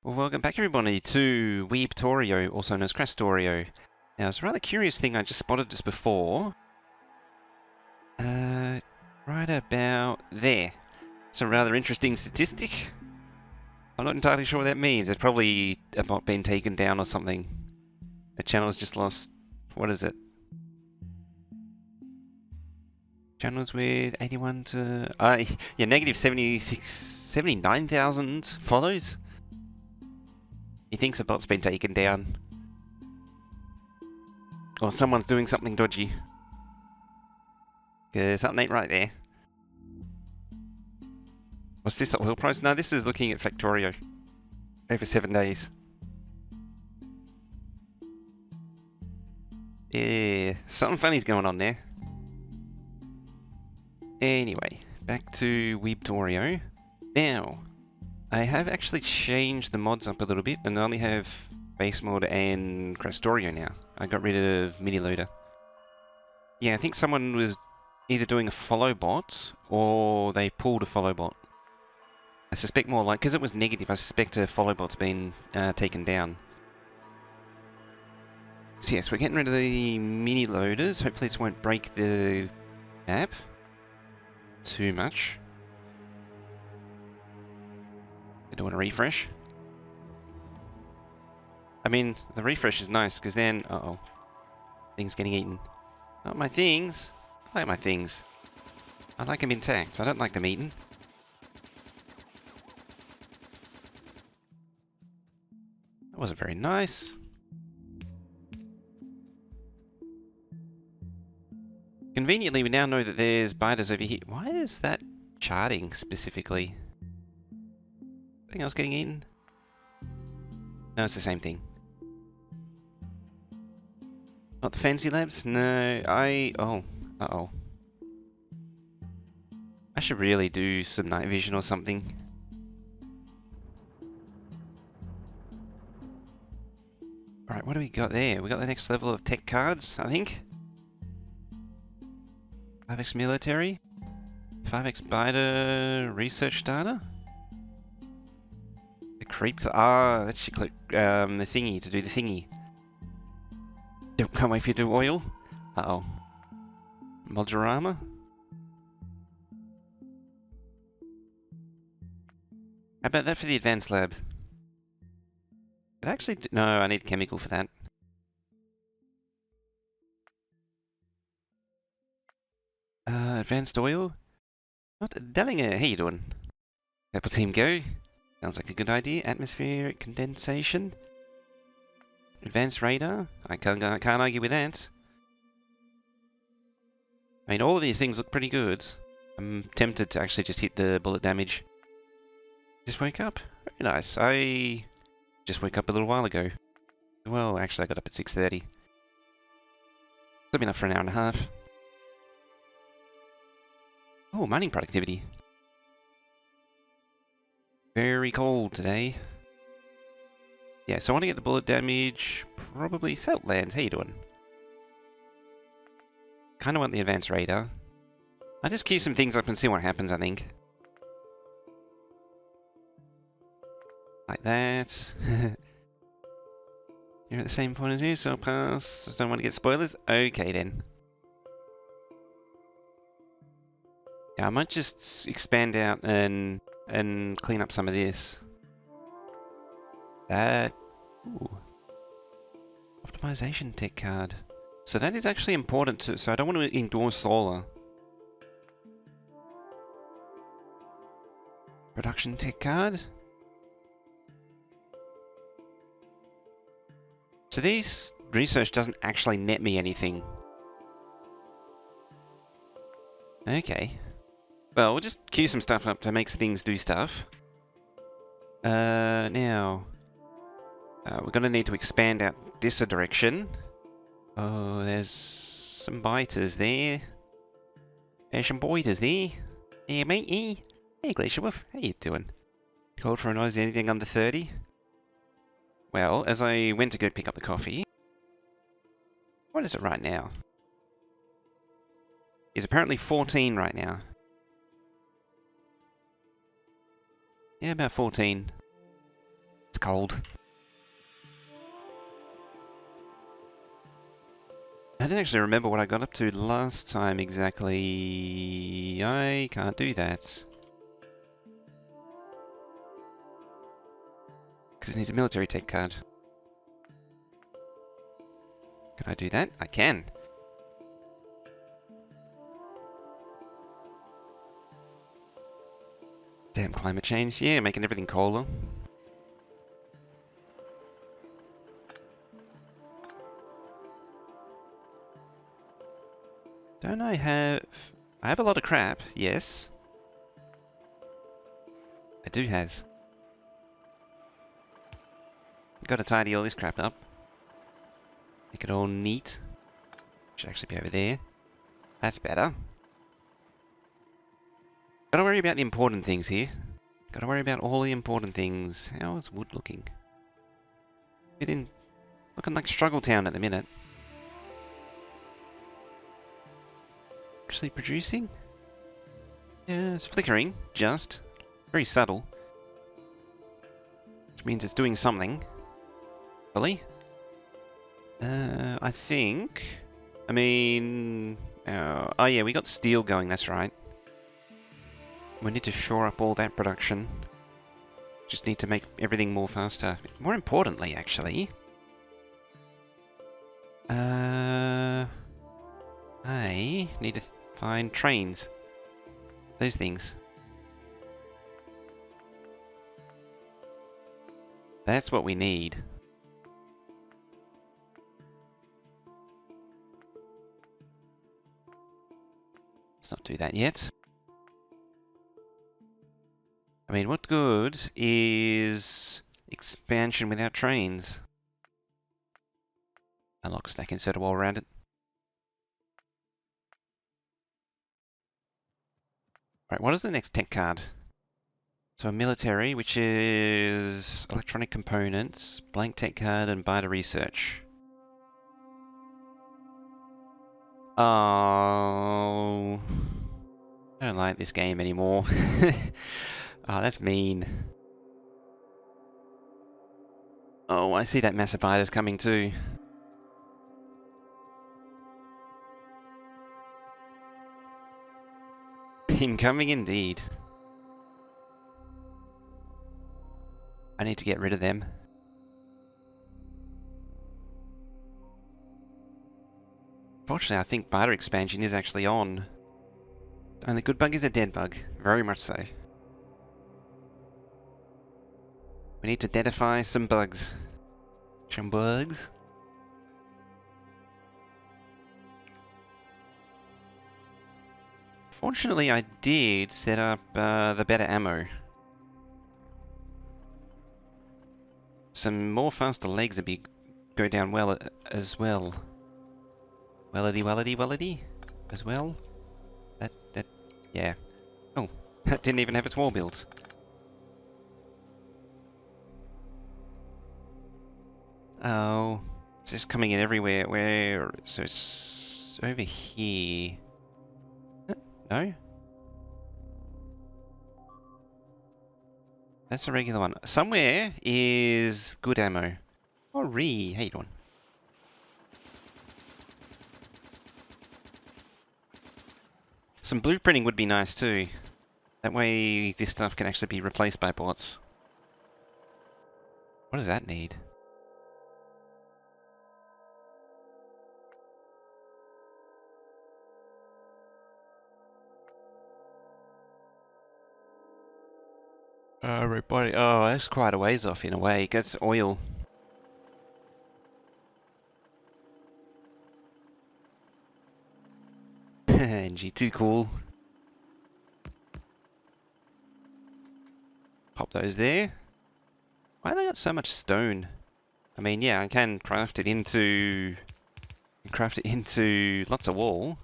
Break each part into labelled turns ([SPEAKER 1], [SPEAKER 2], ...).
[SPEAKER 1] Well, welcome back everybody to Factorio, also known as Krastorio. Now, it's a rather curious thing I just spotted just before. Right about there. It's a rather interesting statistic. I'm not entirely sure what that means. It's probably a bot been taken down or something. The channel's just lost... what is it? Channels with 81 to... yeah, negative 79,000 follows. He thinks a bot's been taken down. Or someone's doing something dodgy. Something ain't right there. What's this, the oil price? No, this is looking at Factorio. Over 7 days. Yeah, something funny's going on there. Anyway, back to Factorio. Now, I have actually changed the mods up a little bit and I only have base mod and Krastorio now. I got rid of mini loader. Yeah, I think someone was either doing a follow bot or they pulled a follow bot. I suspect more like, because it was negative, I suspect a follow bot's been taken down. So yes, we're getting rid of the mini loaders. Hopefully this won't break the app too much. I don't want to refresh. I mean, the refresh is nice, because then... uh-oh. Things getting eaten. Not my things. I like my things. I like them intact. I don't like them eaten. That wasn't very nice. Conveniently, we now know that there's biters over here. Why is that charting specifically? Anything else getting eaten? No, it's the same thing. Not the fancy labs? No, oh, uh-oh. I should really do some night vision or something. Alright, what do we got there? We got the next level of tech cards, I think. 5x military. 5x biter research data. The creep... ah, that should click the thingy to do the thingy. Can't wait for you to do oil. Uh-oh. Modular armor. How about that for the advanced lab? But actually, no, I need chemical for that. Advanced oil? What? Dellinger, how you doing? Purple team go. Sounds like a good idea. Atmospheric condensation. Advanced radar. I can't argue with that. I mean, all of these things look pretty good. I'm tempted to actually just hit the bullet damage. Just wake up? Very nice. I just woke up a little while ago. Well, actually I got up at 6:30. I've been up for an hour and a half. Oh, mining productivity. Very cold today. Yeah, so I want to get the bullet damage. Probably Southlands. How you doing? Kind of want the advanced radar. I'll just queue some things up and see what happens, I think. Like that. You're at the same point as you, so I'll pass. Just don't want to get spoilers. Okay, then. Yeah, I might just expand out and clean up some of this. That... ooh. Optimization tech card. So that is actually important too. So I don't want to endorse solar. Production tech card. So this research doesn't actually net me anything. Okay. Well, we'll just queue some stuff up to make things do stuff. Now... we're going to need to expand out this direction. Oh, there's some biters there. There's some biters there. Hey, matey. Hey, Glacier Wolf. How you doing? Cold for a noise, anything under 30? Well, as I went to go pick up the coffee... what is it right now? It's apparently 14 right now. Yeah, about 14. It's cold. I don't actually remember what I got up to last time exactly. I can't do that. Because it needs a military tech card. Can I do that? I can. Damn climate change. Yeah, making everything colder. Don't I have... I have a lot of crap, yes. I do has. Gotta tidy all this crap up. Make it all neat. Should actually be over there. That's better. Gotta worry about the important things here. Gotta worry about all the important things. How is wood looking? Bit in... Looking like Struggle Town at the minute. Actually producing? Yeah, it's flickering, just. Very subtle. Which means it's doing something. Really? I think... I mean... oh yeah, we got steel going, that's right. We need to shore up all that production. Just need to make everything more faster. More importantly, actually... I need to find trains. Those things. That's what we need. Let's not do that yet. I mean, what good is expansion without trains? A lock stack inserted wall around it. Right, what is the next tech card? So a military, which is electronic components, blank tech card, and beta research. Oh, I don't like this game anymore. Oh, that's mean. Oh, I see that massive bita's coming too. Incoming indeed. I need to get rid of them. Fortunately, I think beta expansion is actually on. Only good bug is a dead bug. Very much so. We need to deadify some bugs. Some bugs? Fortunately, I did set up the better ammo. Some more faster legs would be go down well as well. Wellity as well. That yeah. Oh, that didn't even have its wall built. Oh, it's just coming in everywhere. Where? So it's over here. No? That's a regular one. Somewhere is good ammo. Oh, how you doing? Some blueprinting would be nice too. That way this stuff can actually be replaced by bots. What does that need? Right body. Oh, that's quite a ways off in a way. That's oil. NG, too cool. Pop those there. Why have I got so much stone? I mean, yeah, I can craft it into lots of wall.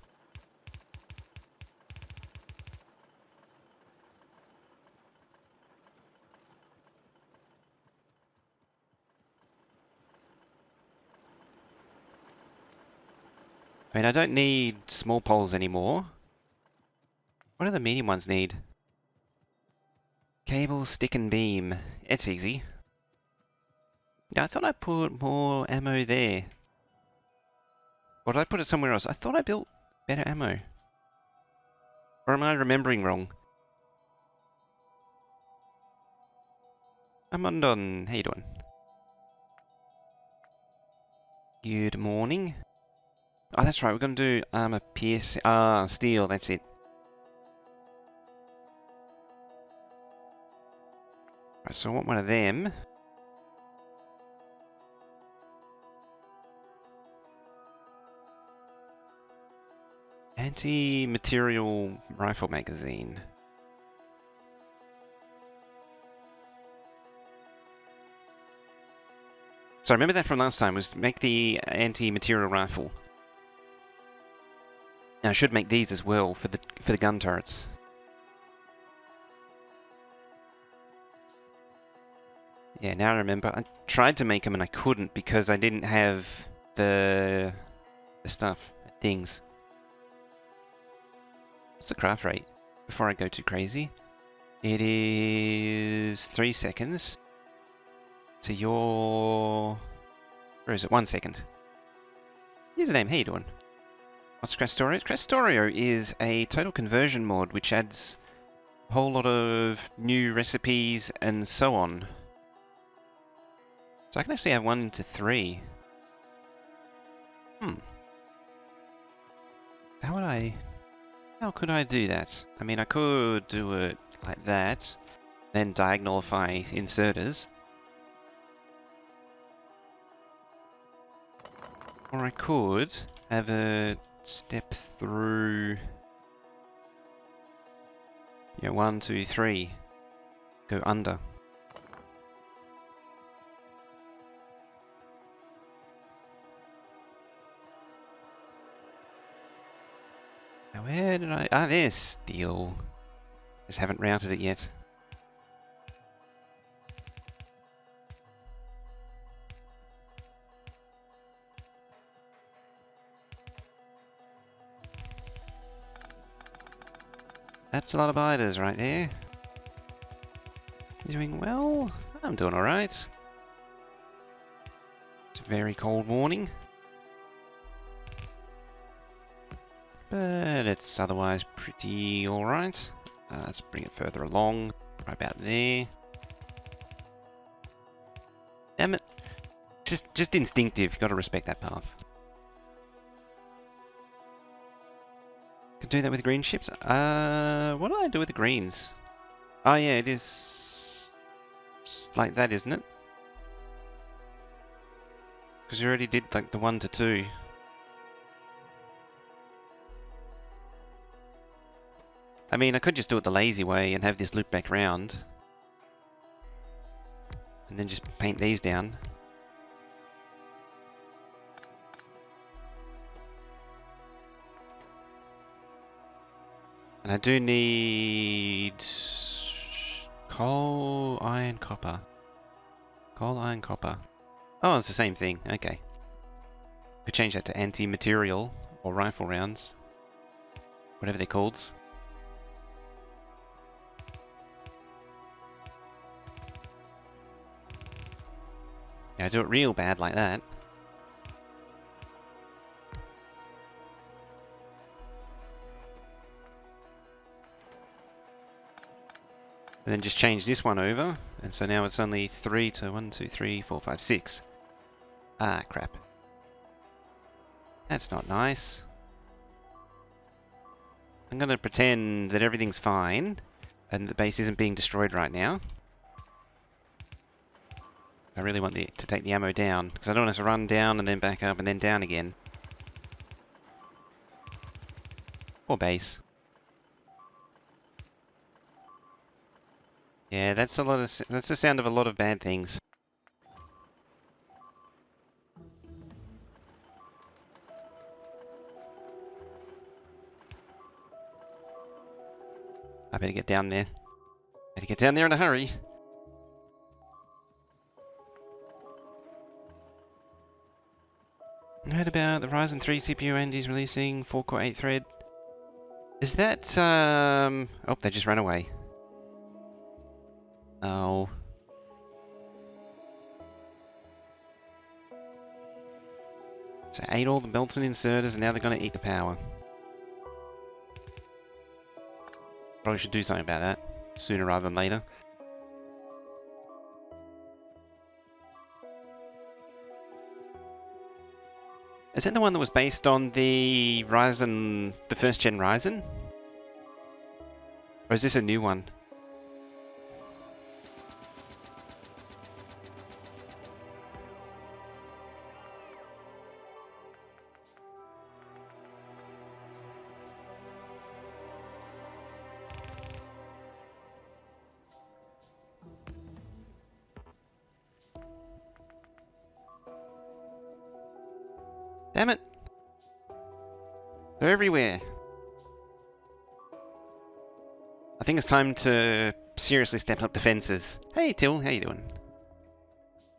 [SPEAKER 1] I mean, I don't need small poles anymore. What do the medium ones need? Cable, stick and beam. It's easy. Yeah, I thought I put more ammo there. Or did I put it somewhere else? I thought I built better ammo. Or am I remembering wrong? I'm Undone. How you doing? Good morning. Oh, that's right. We're going to do armor pierce. Ah, steel. That's it. Right, so I want one of them. Anti-materiel rifle magazine. So remember that from last time, was to make the anti-materiel rifle. Now I should make these as well for the gun turrets. Yeah, now I remember. I tried to make them and I couldn't because I didn't have the stuff, things. What's the craft rate? Before I go too crazy. It is 3 seconds. So you're... Where is it? 1 second. Username, how you doing? What's Krastorio? Krastorio is a total conversion mod which adds a whole lot of new recipes and so on. So I can actually have 1 to 3. How could I do that? I mean, I could do it like that, then diagonalify inserters. Or I could have a step through... Yeah, 1, 2, 3. Go under. Now where did I... Ah, there's steel. Just haven't routed it yet. That's a lot of biters right there. You doing well? I'm doing alright. It's a very cold morning. But it's otherwise pretty alright. Let's bring it further along. Right about there. Damn it. Just instinctive. You've got to respect that path. Could do that with green ships. What do I do with the greens? Oh yeah, it is like that, isn't it? Because you already did like the 1 to 2. I mean, I could just do it the lazy way and have this loop back round. And then just paint these down. And I do need... coal, iron, copper. Coal, iron, copper. Oh, it's the same thing. Okay. Could change that to anti-materiel or rifle rounds. Whatever they're called. Yeah, I do it real bad like that. And then just change this one over. And so now it's only 3 to 1, 2, 3, 4, 5, 6. Ah, crap. That's not nice. I'm going to pretend that everything's fine. And the base isn't being destroyed right now. I really want to take the ammo down. Because I don't want to run down and then back up and then down again. Poor base. Yeah, that's that's the sound of a lot of bad things. I better get down there. Better get down there in a hurry. I heard about the Ryzen 3 CPU AMD's releasing 4-core 8-thread. Is that, Oh, they just ran away. Oh. So ate all the belts and inserters, and now they're going to eat the power. Probably should do something about that sooner rather than later. Is that the one that was based on the Ryzen, the first gen Ryzen? Or is this a new one? Damn it! They're everywhere. I think it's time to seriously step up defenses. Hey Till, how you doing?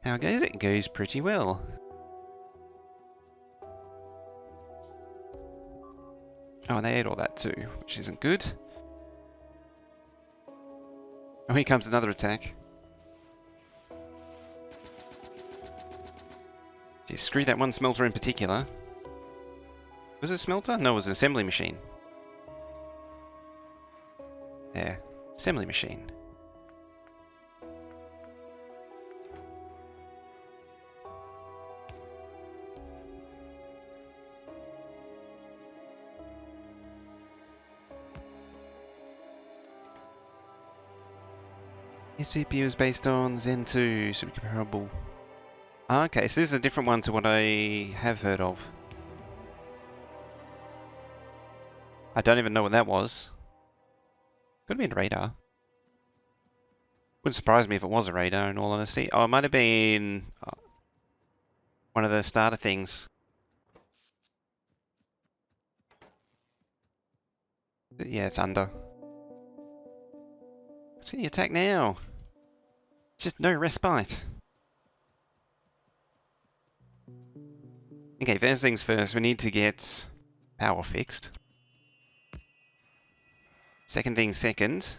[SPEAKER 1] How goes it? It goes pretty well. Oh, and they ate all that too, which isn't good. Oh, here comes another attack. Gee, screw that one smelter in particular. Was it a smelter? No, it was an assembly machine. There. Assembly machine. Your CPU is based on Zen 2, super comparable. Okay, so this is a different one to what I have heard of. I don't even know what that was. Could have been a radar. Wouldn't surprise me if it was a radar, in all honesty. Oh, it might have been one of the starter things. Yeah, it's under. See the attack now. Just no respite. Okay, first things first, we need to get power fixed. Second thing second.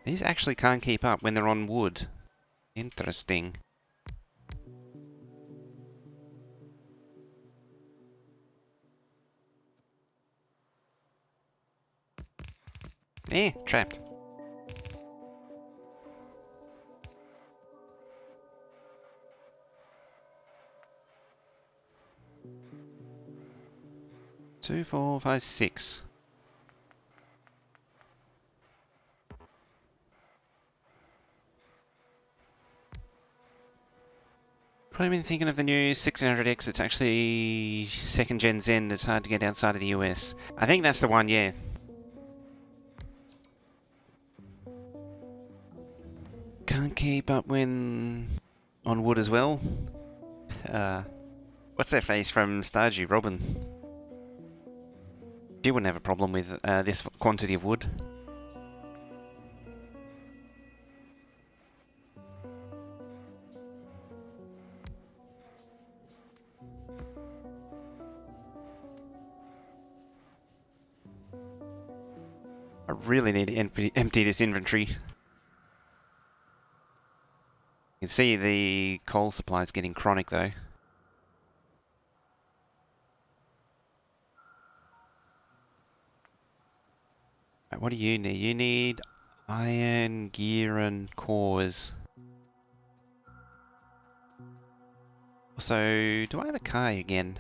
[SPEAKER 1] These actually can't keep up when they're on wood. Interesting. Eh, trapped. Two, 4, 5, 6. Probably been thinking of the new 1600X. It's actually second gen Zen that's hard to get outside of the US. I think that's the one, yeah. Can't keep up when on wood as well. What's that face from Stardew? Robin. She wouldn't have a problem with this quantity of wood. I really need to empty this inventory. You can see the coal supply is getting chronic though. Right, what do you need? You need iron, gear and cores. So, do I have a car again?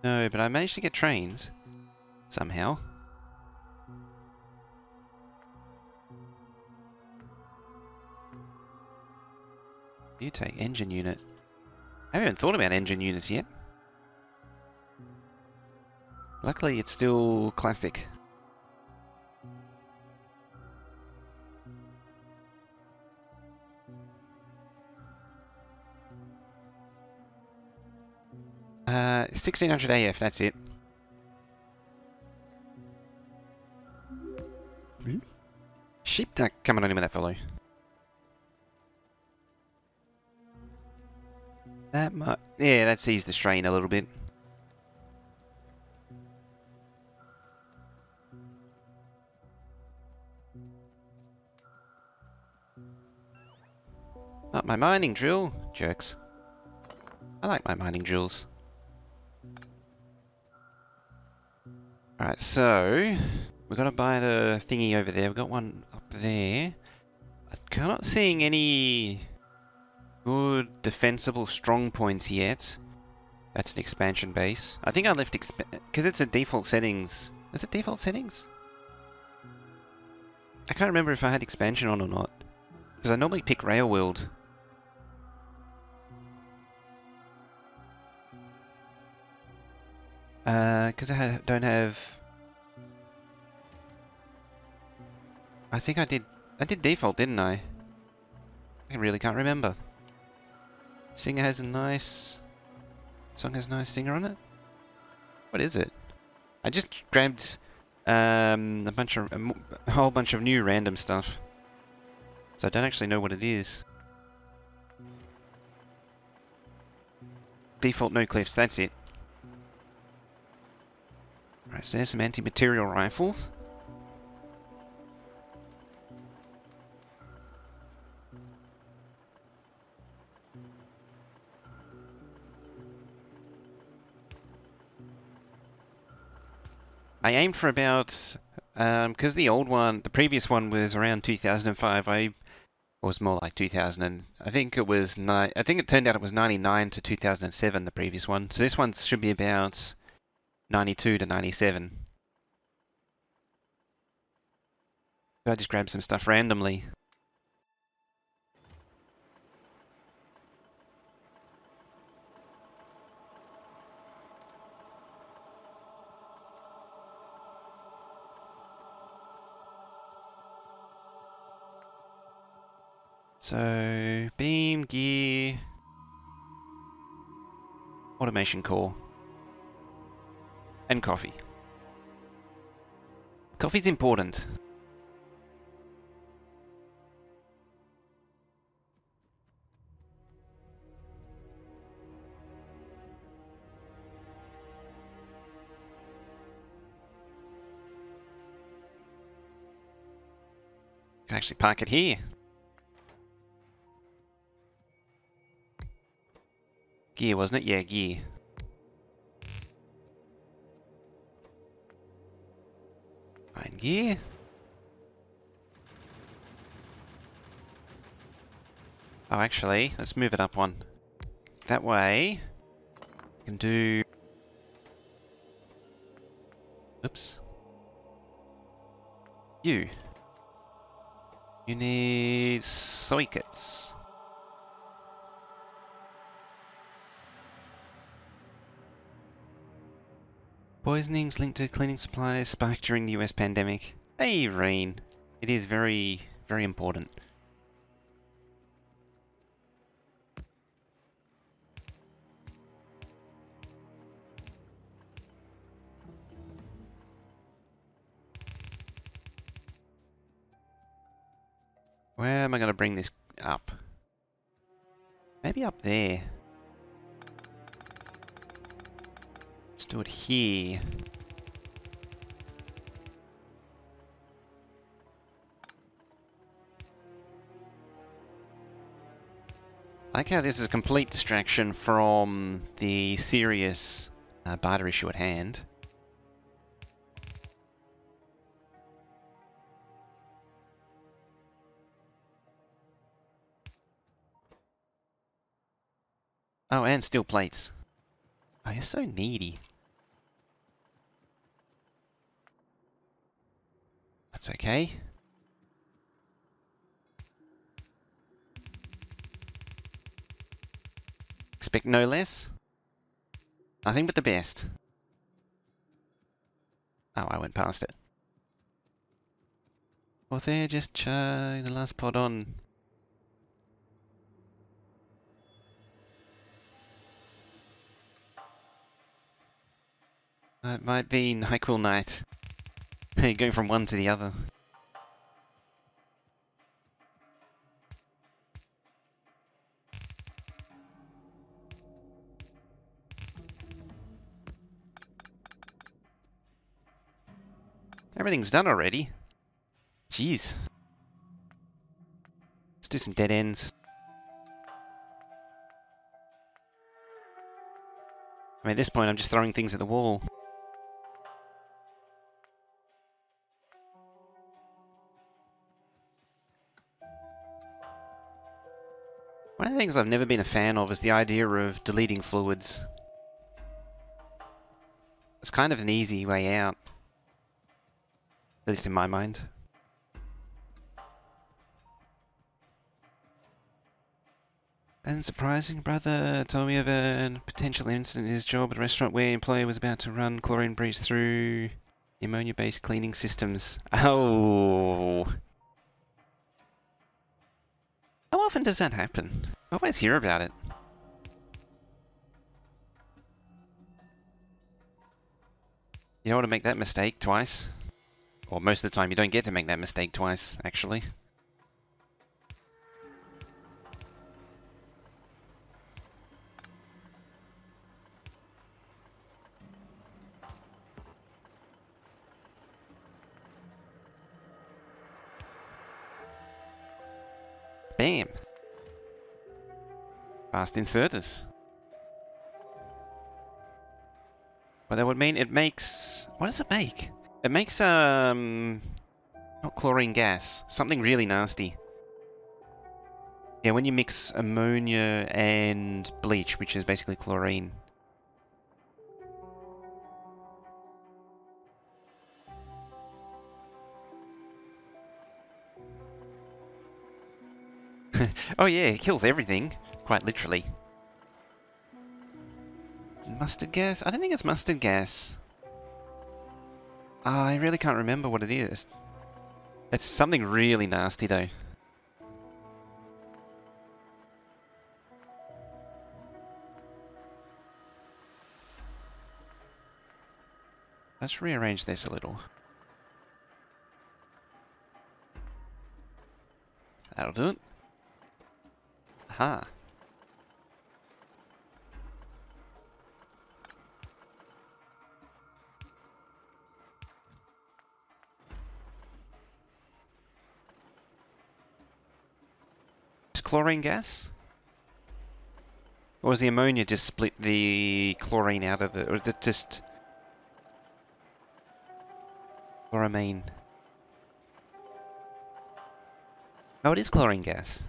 [SPEAKER 1] No, but I managed to get trains. Somehow. You take engine unit. I haven't thought about engine units yet. Luckily, it's still classic. Uh, 1600 AF, that's it. Sheep duck coming on in with that fellow. That might... Yeah, that's eased the strain a little bit. Not my mining drill. Jerks. I like my mining drills. Alright, so... we've got to buy the thingy over there. We've got one up there. I'm not seeing any good defensible strong points yet. That's an expansion base. I think I left because it's a default settings. Is it default settings? I can't remember if I had expansion on or not. Because I normally pick rail world. Because I don't have... I think I did default, didn't I? I really can't remember. Singer has a nice... song has a nice singer on it? What is it? I just grabbed a whole bunch of new random stuff. So I don't actually know what it is. Default no cliffs, that's it. Right, so there's some anti-materiel rifles. I aimed for about, because the old one, the previous one was around 2005, I was more like 2000, and I think it was, I think it turned out it was 99 to 2007, the previous one. So this one should be about 92 to 97. So I just grabbed some stuff randomly. So, beam, gear, automation core, and coffee. Coffee's important. Can actually park it here. Gear, wasn't it? Yeah, gear. Fine, gear. Oh, actually, let's move it up one. That way, we can do... Oops. You need sockets. Poisonings linked to cleaning supplies spiked during the US pandemic. Hey, Rain. It is very, very important. Where am I going to bring this up? Maybe up there. Let's do it here. I like how this is a complete distraction from the serious barter issue at hand. Oh, and steel plates. Oh, you're so needy. That's okay. Expect no less. Nothing but the best. Oh, I went past it. Well, there, just chug the last pod on. It might be NyQuil night. Going from one to the other. Everything's done already. Jeez. Let's do some dead ends. I mean, at this point, I'm just throwing things at the wall. One of the things I've never been a fan of is the idea of deleting fluids. It's kind of an easy way out. At least in my mind. Isn't surprising, brother told me of a potential incident in his job at a restaurant where an employee was about to run chlorine breach through ammonia-based cleaning systems. Oh! How often does that happen? I always hear about it. You don't want to make that mistake twice. Or most of the time you don't get to make that mistake twice, actually. Bam! Fast inserters. Well, that would mean it makes... What does it make? It makes, not chlorine gas. Something really nasty. Yeah, when you mix ammonia and bleach, which is basically chlorine. Oh yeah, it kills everything. Quite literally. Mustard gas? I don't think it's mustard gas. I really can't remember what it is. It's something really nasty though. Let's rearrange this a little. That'll do it. Aha. Is chlorine gas? Or is the ammonia just split the chlorine out of it? Or is it just... chloramine? Oh, it is chlorine gas.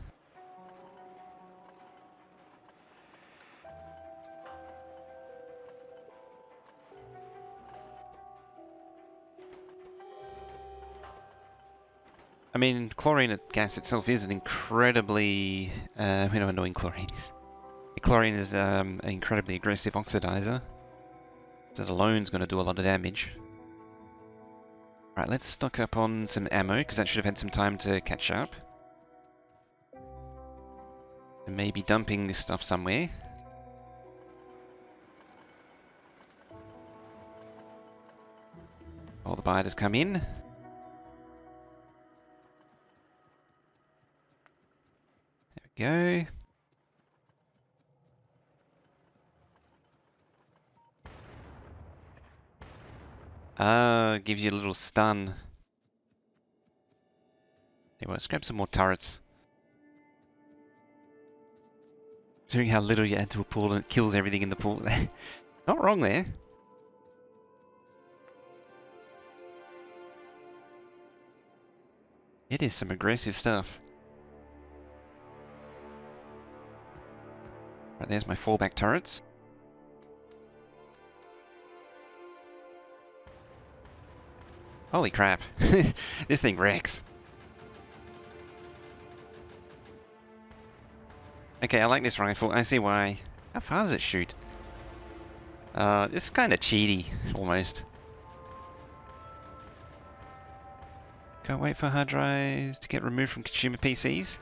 [SPEAKER 1] I mean, chlorine gas itself is an incredibly... we know how annoying chlorine is. Chlorine is an incredibly aggressive oxidizer. So that alone's going to do a lot of damage. Right, let's stock up on some ammo, because that should have had some time to catch up. And maybe dumping this stuff somewhere. All the biters come in. There we go. Ah, gives you a little stun. Anyway, let's grab some more turrets. Considering how little you add to a pool and it kills everything in the pool. Not wrong there. It is some aggressive stuff. Right, there's my fallback turrets. Holy crap. This thing wrecks. Okay, I like this rifle. I see why. How far does it shoot? It's kind of cheaty, almost. Can't wait for hard drives to get removed from consumer PCs.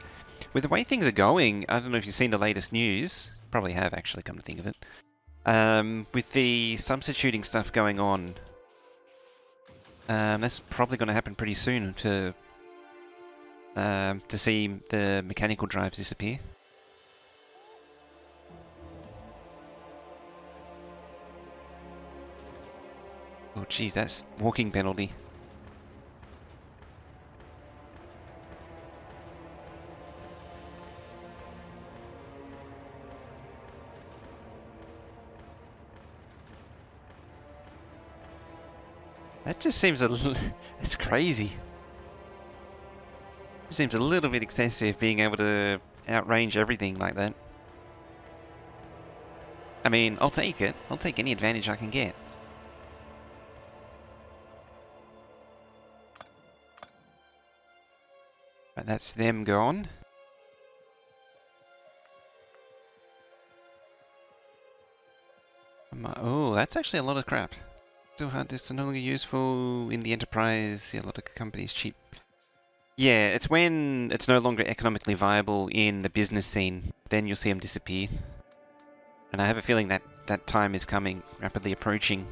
[SPEAKER 1] With the way things are going, I don't know if you've seen the latest news. Probably have, actually, come to think of it. With the substituting stuff going on, that's probably going to happen pretty soon to see the mechanical drives disappear. Oh geez, that's walking penalty. That just seems a little... It's crazy. It seems a little bit excessive being able to outrange everything like that. I mean, I'll take it. I'll take any advantage I can get. But that's them gone. Oh, that's actually a lot of crap. Still hard disk no longer useful in the enterprise. See, a lot of companies cheap. Yeah, it's when it's no longer economically viable in the business scene. Then you'll see them disappear. And I have a feeling that that time is coming, rapidly approaching.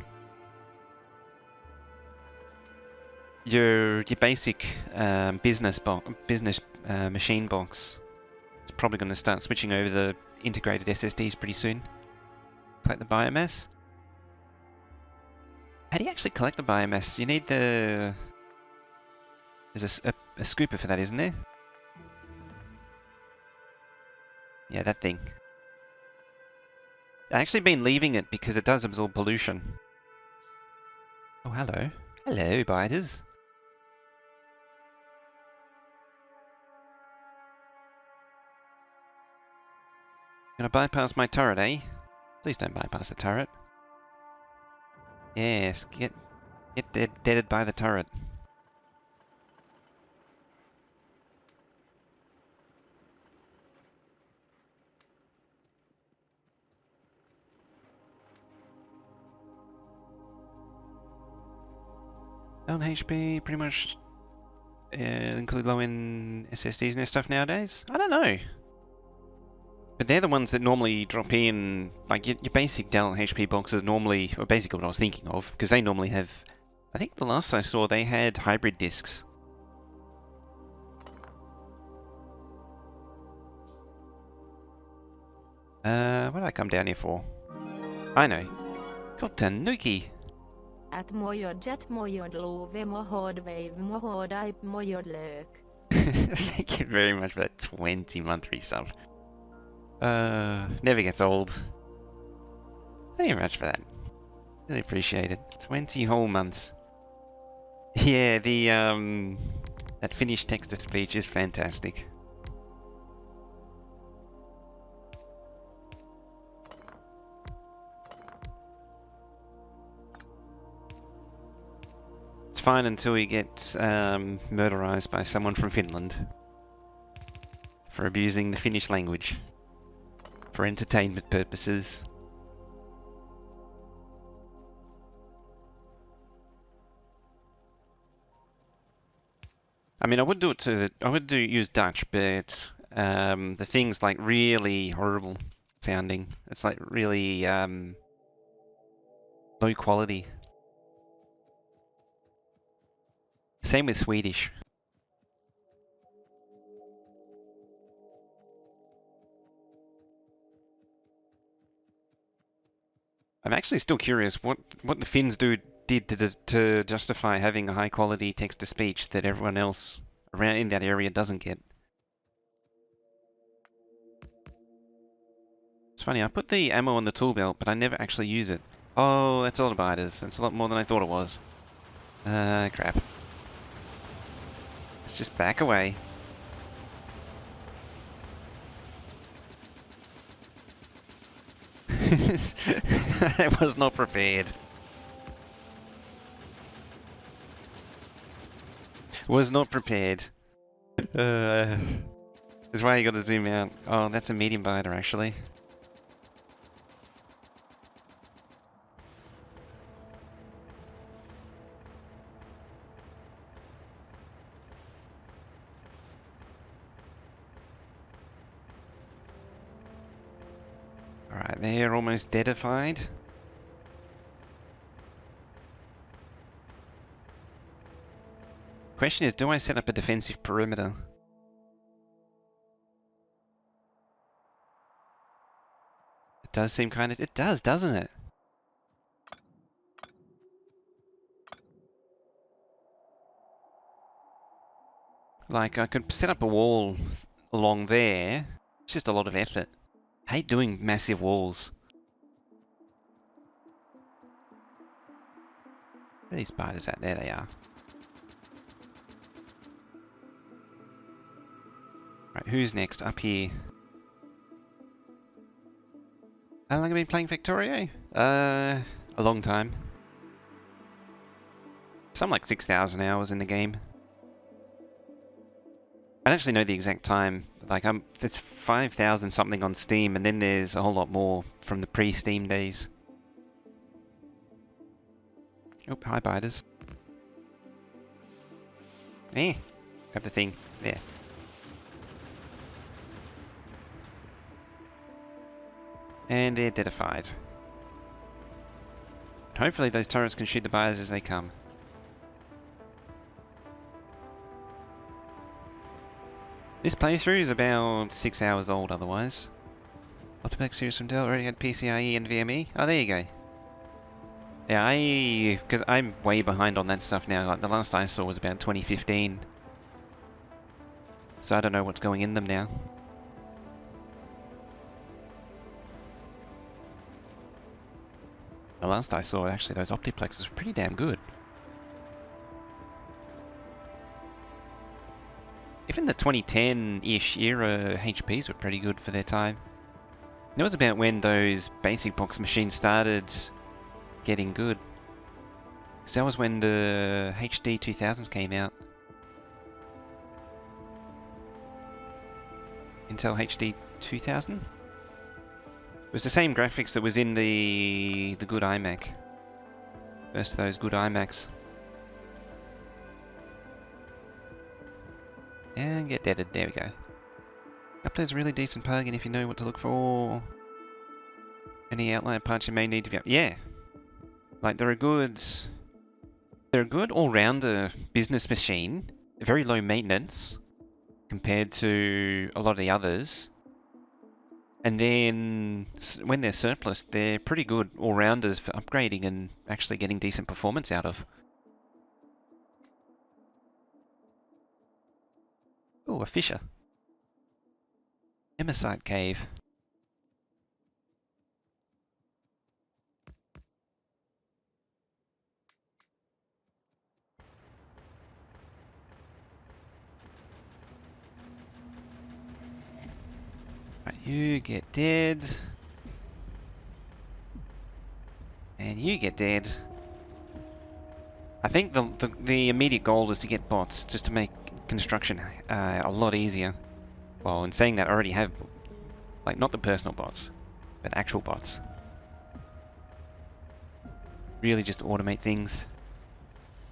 [SPEAKER 1] Your basic business machine box is probably going to start switching over to integrated SSDs pretty soon. Collect the biomass. How do you actually collect the biomass? You need the... There's a scooper for that, isn't there? Yeah, that thing. I've actually been leaving it because it does absorb pollution. Oh, hello. Hello, biters. Gonna bypass my turret, eh? Please don't bypass the turret. Yes, get deaded by the turret. Down HP, pretty much include low-end SSDs and their stuff nowadays? I don't know. But they're the ones that normally drop in, like your basic Dell HP boxes normally, or basically what I was thinking of, because they normally have, I think the last I saw they had hybrid disks. What did I come down here for? I know. Got Tanuki.
[SPEAKER 2] At mojod jet mojod love mojod wave mojod ipe mojod lök.
[SPEAKER 1] Thank you very much for that 20-month resub. Never gets old. Thank you very much for that. Really appreciate it. 20 whole months. Yeah, the that Finnish text-to-speech is fantastic. It's fine until we get murderized by someone from Finland for abusing the Finnish language for entertainment purposes. I mean, I would use Dutch, but the thing's like really horrible sounding. It's like really low quality. Same with Swedish. I'm actually still curious what the Finns did to justify having a high quality text to speech that everyone else around in that area doesn't get. It's funny, I put the ammo on the tool belt, but I never actually use it. Oh, that's a lot of biters. That's a lot more than I thought it was. Crap. Let's just back away. I was not prepared. Was not prepared. That's why you gotta zoom out. Oh, that's a medium biter, actually. Alright, they're almost deadified. Question is, do I set up a defensive perimeter? It does seem kind of... It does, doesn't it? Like, I could set up a wall along there. It's just a lot of effort. I hate doing massive walls. Where are these spiders at? There they are. Right, who's next? Up here. How long have I been playing Factorio? A long time. Some like 6,000 hours in the game. I don't actually know the exact time. Like, there's 5,000 something on Steam, and then there's a whole lot more from the pre-Steam days. Oh, hi, biters. Grab the thing. There. And they're deadified. Hopefully those turrets can shoot the biters as they come. This playthrough is about 6 hours old otherwise. Optimax series from Dell already had PCIe and VME. Oh, there you go. Yeah, because I'm way behind on that stuff now. Like, the last I saw was about 2015. So I don't know what's going in them now. The last I saw, actually, those Optiplexes were pretty damn good. Even the 2010-ish era HPs were pretty good for their time. It was about when those basic box machines started getting good. So that was when the HD 2000s came out. Intel HD 2000? It was the same graphics that was in the good iMac. First of those good iMacs. And get deaded, there we go. Upload's a really decent plugin if you know what to look for. Any outlier parts you may need to be... Yeah! Like, they're a good all-rounder business machine. They're very low maintenance compared to a lot of the others. And then, when they're surplus, they're pretty good all-rounders for upgrading and actually getting decent performance out of. Oh, a fissure. Hemasite cave. Right, you get dead. And you get dead. I think the immediate goal is to get bots, just to make construction a lot easier. Well, in saying that, I already have, like, not the personal bots, but actual bots. Really just automate things.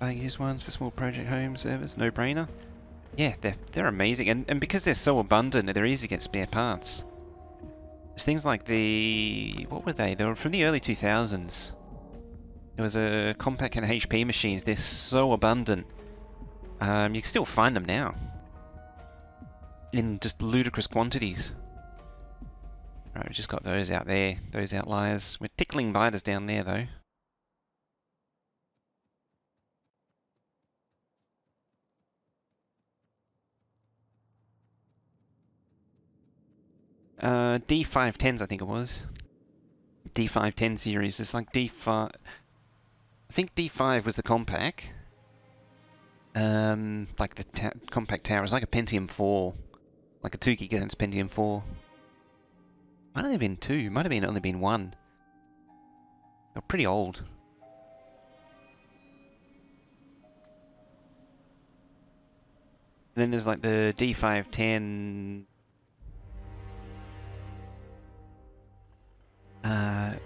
[SPEAKER 1] I use ones for small project home servers, no-brainer. Yeah, they're amazing, and because they're so abundant, they're easy to get spare parts. There's things like what were they? They were from the early 2000s. There was a compact and HP machines. They're so abundant. You can still find them now. In just ludicrous quantities. Right, we just got those out there. Those outliers. We're tickling biters down there, though. D510s, I think it was. D510 series. It's like D5... I think D5 was the compact. Like the compact tower. It's like a Pentium 4. Like a 2 GHz Pentium 4. Might have been 2. Might have only been 1. They're pretty old. And then there's like the D510...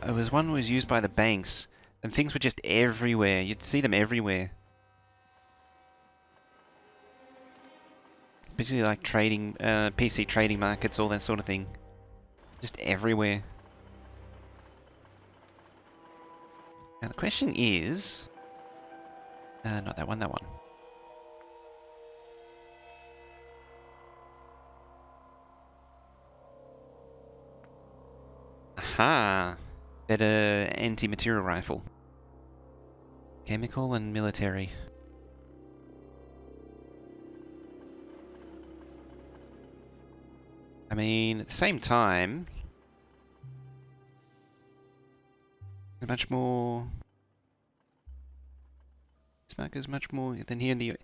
[SPEAKER 1] it was one that was used by the banks, and things were just everywhere. You'd see them everywhere. Basically like trading, PC trading markets, all that sort of thing. Just everywhere. Now the question is... not that one, that one. Aha! Better anti-materiel rifle. Chemical and military. I mean, at the same time... much more... used markets much more than here in the US.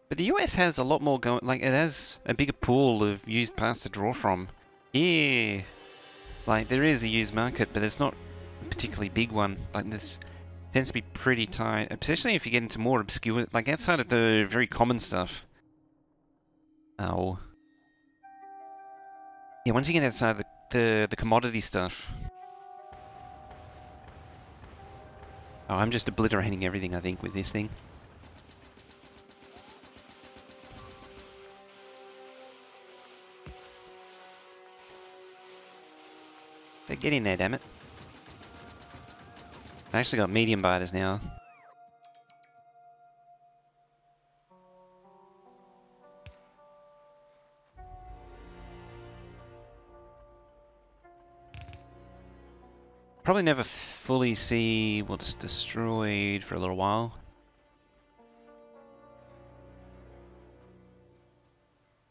[SPEAKER 1] But the US has a lot more going, like it has a bigger pool of used parts to draw from. Yeah, like there is a used market, but it's not a particularly big one. Like this tends to be pretty tight, especially if you get into more obscure, like outside of the very common stuff. Oh. Yeah, once you get outside the commodity stuff. Oh, I'm just obliterating everything, I think, with this thing. So get in there, damn it. I actually got medium biters now. Probably never fully see what's destroyed for a little while.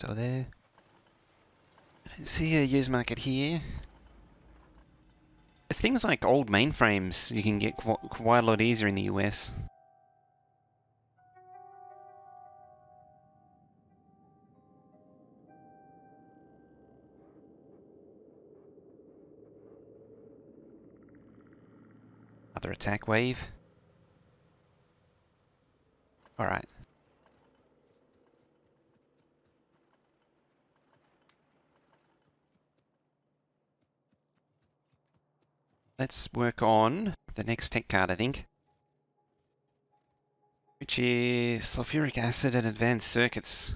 [SPEAKER 1] So there. I don't see a used market here. It's things like old mainframes you can get quite a lot easier in the US. Other attack wave. Alright. Let's work on the next tech card, I think. Which is sulfuric acid and advanced circuits.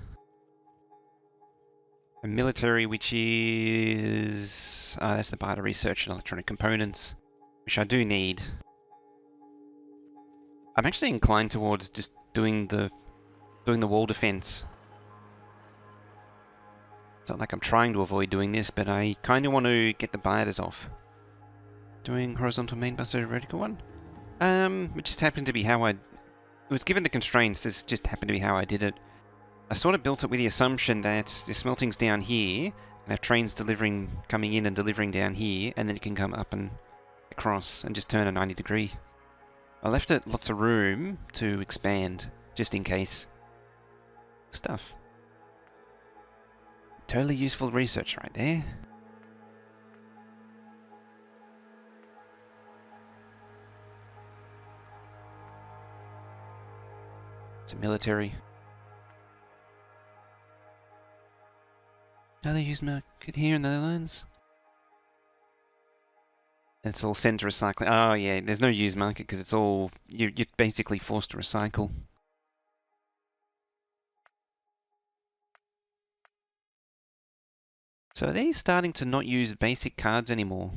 [SPEAKER 1] A military, which is... that's the biter research and electronic components. Which I do need. I'm actually inclined towards just doing the wall defense. It's not like I'm trying to avoid doing this, but I kind of want to get the biters off. Doing horizontal main bus over vertical one? It just happened to be how I... It was given the constraints, this just happened to be how I did it. I sort of built it with the assumption that the smelting's down here, and have trains coming in and delivering down here, and then it can come up and across and just turn a 90 degree. I left it lots of room to expand, just in case. Stuff. Totally useful research right there. It's a military. Another used market here in the Netherlands. It's all sent to recycling. Oh yeah, there's no used market because it's all... You're basically forced to recycle. So are they starting to not use basic cards anymore?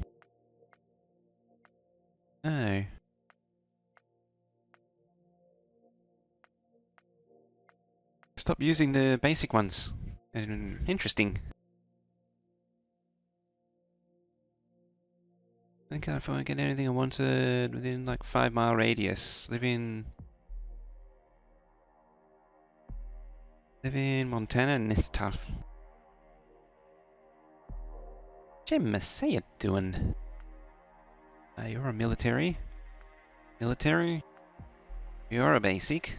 [SPEAKER 1] No. Stop using the basic ones. Interesting. I think if I get anything I wanted within like 5-mile radius, live in Montana and it's tough. Jim, say you doing? You're a military. Military? You're a basic.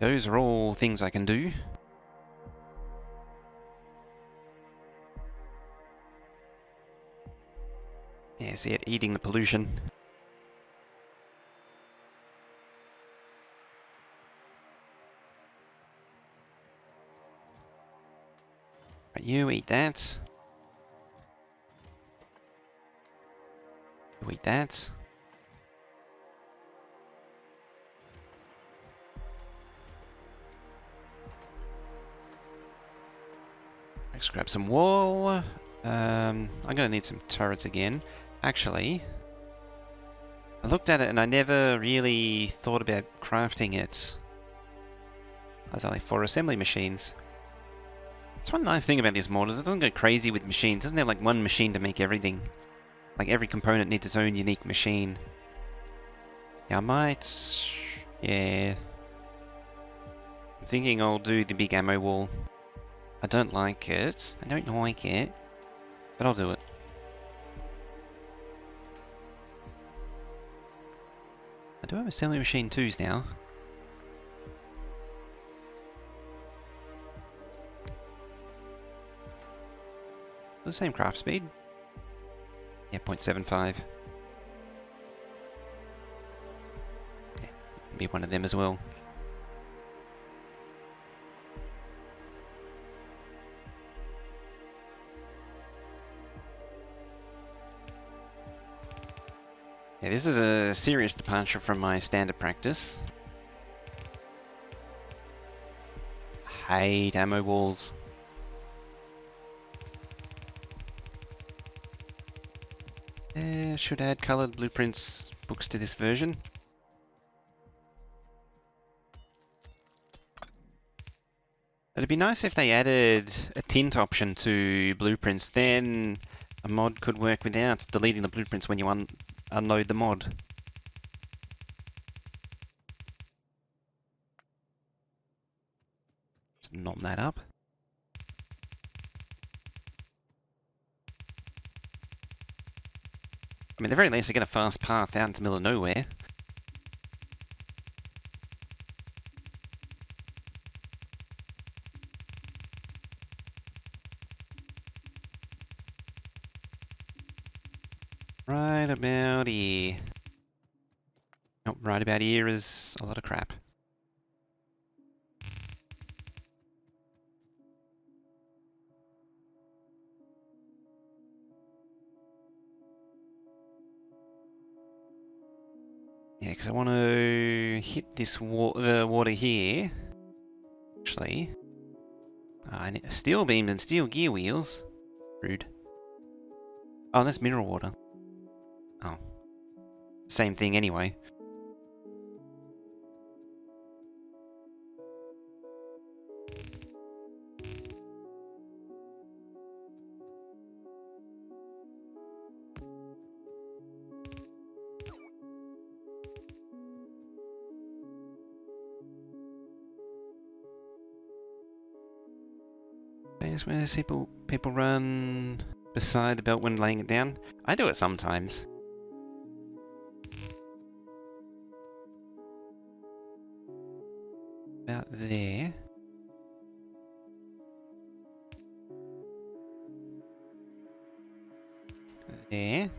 [SPEAKER 1] Those are all things I can do. Yeah, see it eating the pollution. Right, you eat that. You eat that. Let's grab some wool. I'm gonna need some turrets again. Actually, I looked at it and I never really thought about crafting it. There's only 4 assembly machines. That's one nice thing about these models. It doesn't go crazy with machines. It doesn't have like one machine to make everything. Like every component needs its own unique machine. Yeah, I might... Yeah. I'm thinking I'll do the big ammo wall. I don't like it. I don't like it. But I'll do it. I do have a sewing machine 2s now. The same craft speed. Yeah, 0.75. Yeah, be one of them as well. Yeah, this is a serious departure from my standard practice. I hate ammo walls. Should add coloured blueprints books to this version. It'd be nice if they added a tint option to blueprints, then a mod could work without deleting the blueprints when you unload the mod. Let's nom that up. I mean, at the very least, I get a fast path out into the middle of nowhere. Right about here. Nope, right about here is a lot of crap. Yeah, because I want to hit this the water here. Actually, I need steel beams and steel gear wheels. Rude. Oh, that's mineral water. Oh. Same thing anyway. That's where people run beside the belt when laying it down. I do it sometimes. About there. There.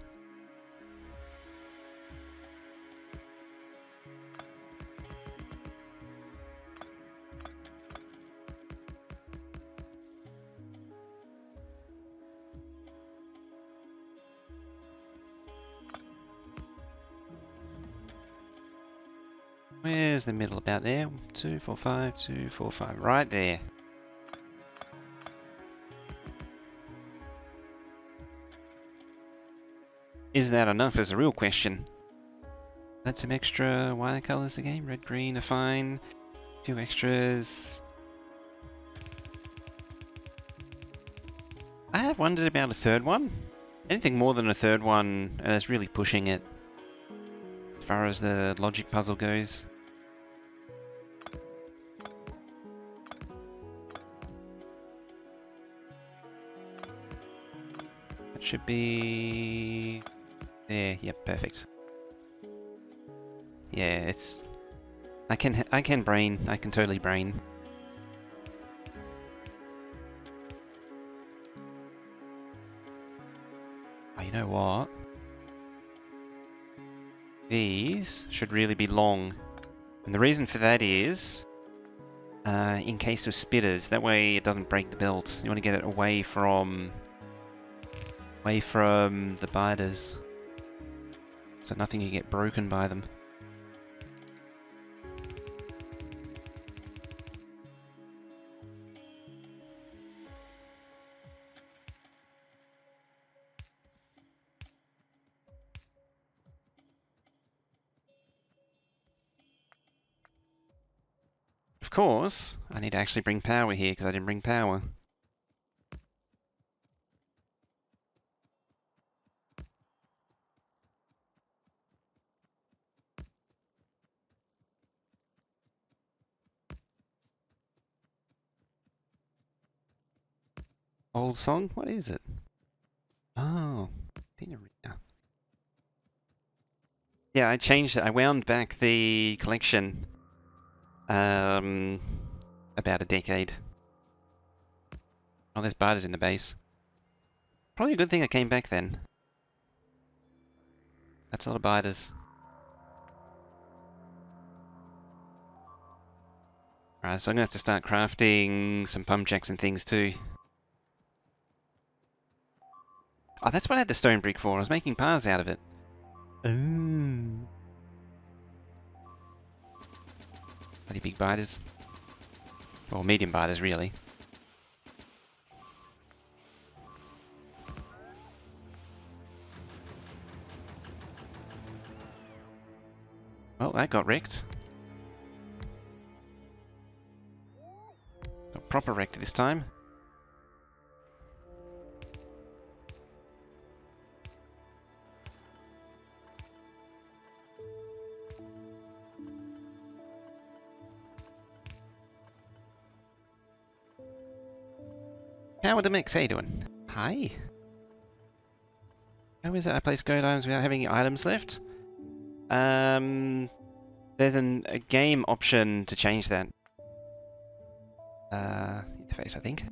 [SPEAKER 1] Where's the middle? About there. 2, 4, 5, 2, 4, 5. Right there. Is that enough is a real question. Add some extra wire colours again. Red, green are fine. A few extras. I have wondered about a third one. Anything more than a third one is really pushing it. As far as the logic puzzle goes. That should be... there, yep, perfect. Yeah, it's... I can brain. I can totally brain. Oh, you know what? These should really be long. And the reason for that is... in case of spitters, that way it doesn't break the belt. You want to get it away from the biters. So nothing can get broken by them. Of course, I need to actually bring power here because I didn't bring power. Old song? What is it? Oh, Dinnerina. Yeah, I changed it. I wound back the collection about a decade. Oh, there's barters in the base. Probably a good thing I came back then. That's a lot of biters. Alright, so I'm gonna have to start crafting some pump jacks and things too. Oh, that's what I had the stone brick for. I was making paths out of it. Ooh. Bloody big biters. Or medium biters, really. Well, that got wrecked. Got proper wrecked this time. How would the mix? How you doing? Hi. How is it I place gold items without having items left? There's a game option to change that. Interface, I think.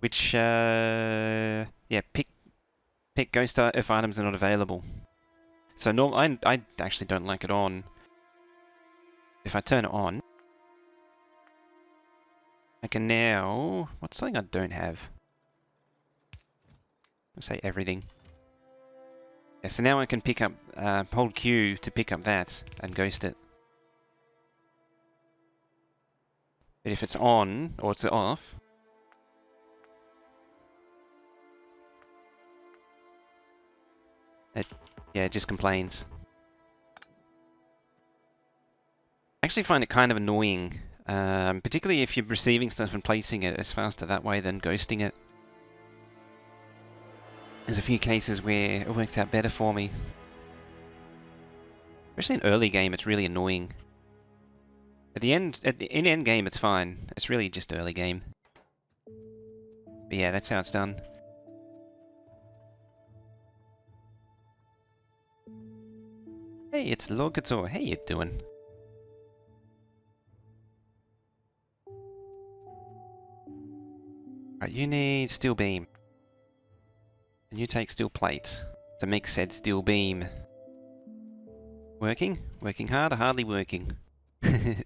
[SPEAKER 1] Which, yeah, pick ghost if items are not available. So I actually don't like it on. If I turn it on, I can now... What's something I don't have? Let's say everything. Yeah, so now I can pick up, hold Q to pick up that and ghost it. But if it's on, or it's off... Yeah, it just complains. I actually find it kind of annoying, particularly if you're receiving stuff and placing it. It's faster that way than ghosting it. There's a few cases where it works out better for me. Especially in early game, it's really annoying. At the end, in end game, it's fine. It's really just early game. But yeah, that's how it's done. Hey, it's Logator. How you doing? Right, you need steel beam. And you take steel plate to make said steel beam. Working? Working hard or hardly working? So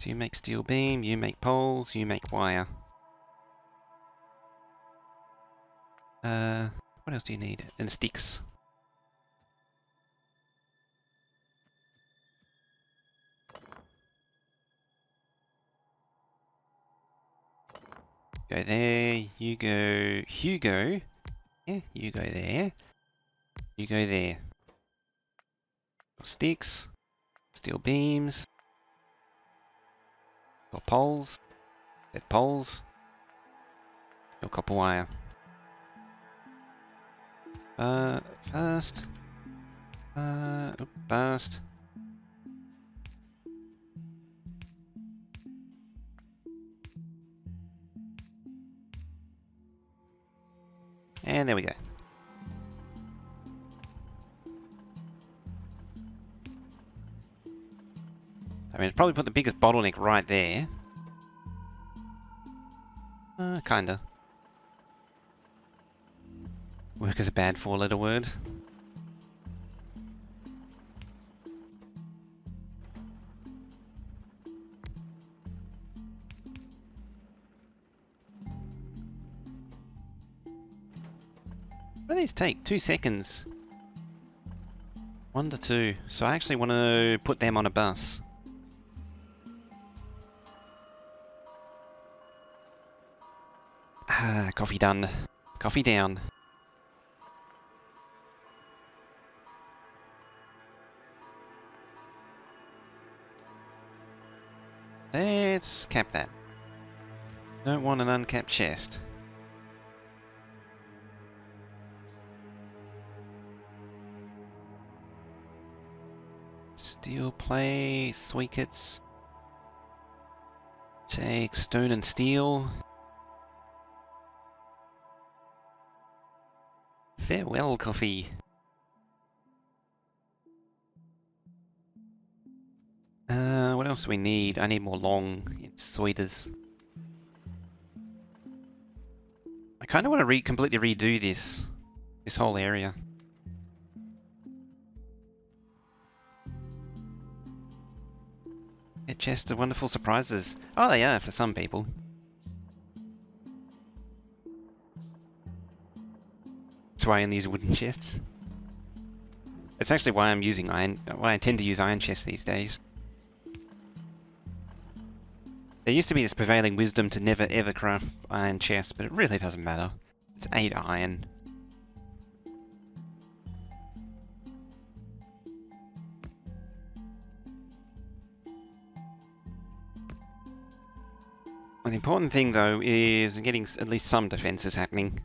[SPEAKER 1] you make steel beam, you make poles, you make wire. What else do you need? And sticks. Go there, you go... Hugo. Yeah, you go there. You go there. Sticks. Steel beams. Got poles. Dead poles. Got copper wire. Fast. Fast. And there we go. I mean, it's probably put the biggest bottleneck right there. Kinda. Work is a bad four-letter word. What do these take? 2 seconds. 1 to 2. So I actually want to put them on a bus. Ah, coffee done. Coffee down. Let's cap that. Don't want an uncapped chest. Steel plate, sweet-kits. Take stone and steel. Farewell, coffee. What else do we need? I need more long sweeters. I kind of want to completely redo this whole area. A chest of wonderful surprises. Oh, they are for some people. That's why I use wooden chests. It's actually why I'm using why I tend to use iron chests these days. There used to be this prevailing wisdom to never ever craft iron chests, but it really doesn't matter. It's 8 iron. Well, the important thing though is getting at least some defenses happening.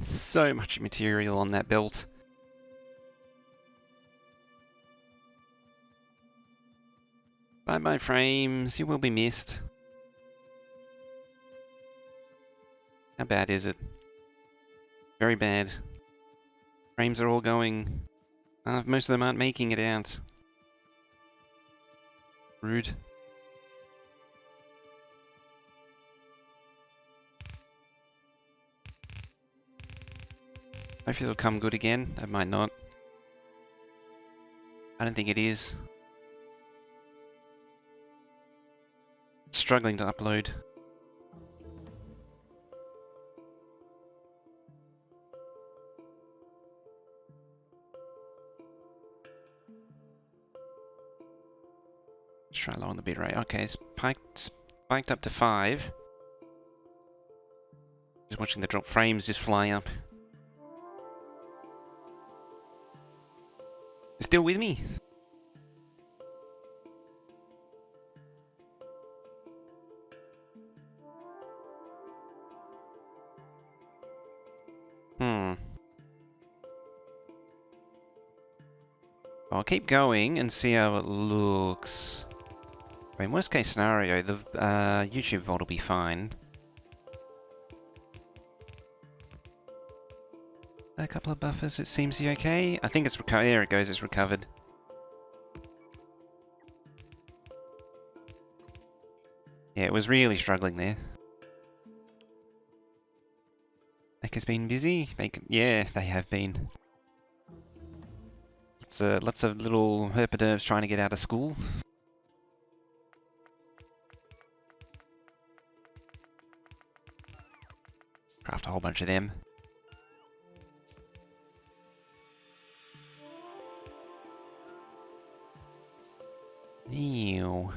[SPEAKER 1] So much material on that belt. Bye bye frames, you will be missed. How bad is it? Very bad. Frames are all going. Most of them aren't making it out. Rude. Hopefully it'll come good again. It might not. I don't think it is. It's struggling to upload. Let's try lowering the bitrate. Okay, spiked up to 5. Just watching the drop frames just fly up. You're still with me? I'll keep going and see how it looks. I mean, worst case scenario, the YouTube vault will be fine. A couple of buffers, it seems to be okay. I think it's recovered. There it goes, it's recovered. Yeah, it was really struggling there. Tech has been busy. Yeah, they have been. Lots of little herpaderves trying to get out of school. Craft a whole bunch of them. Ew.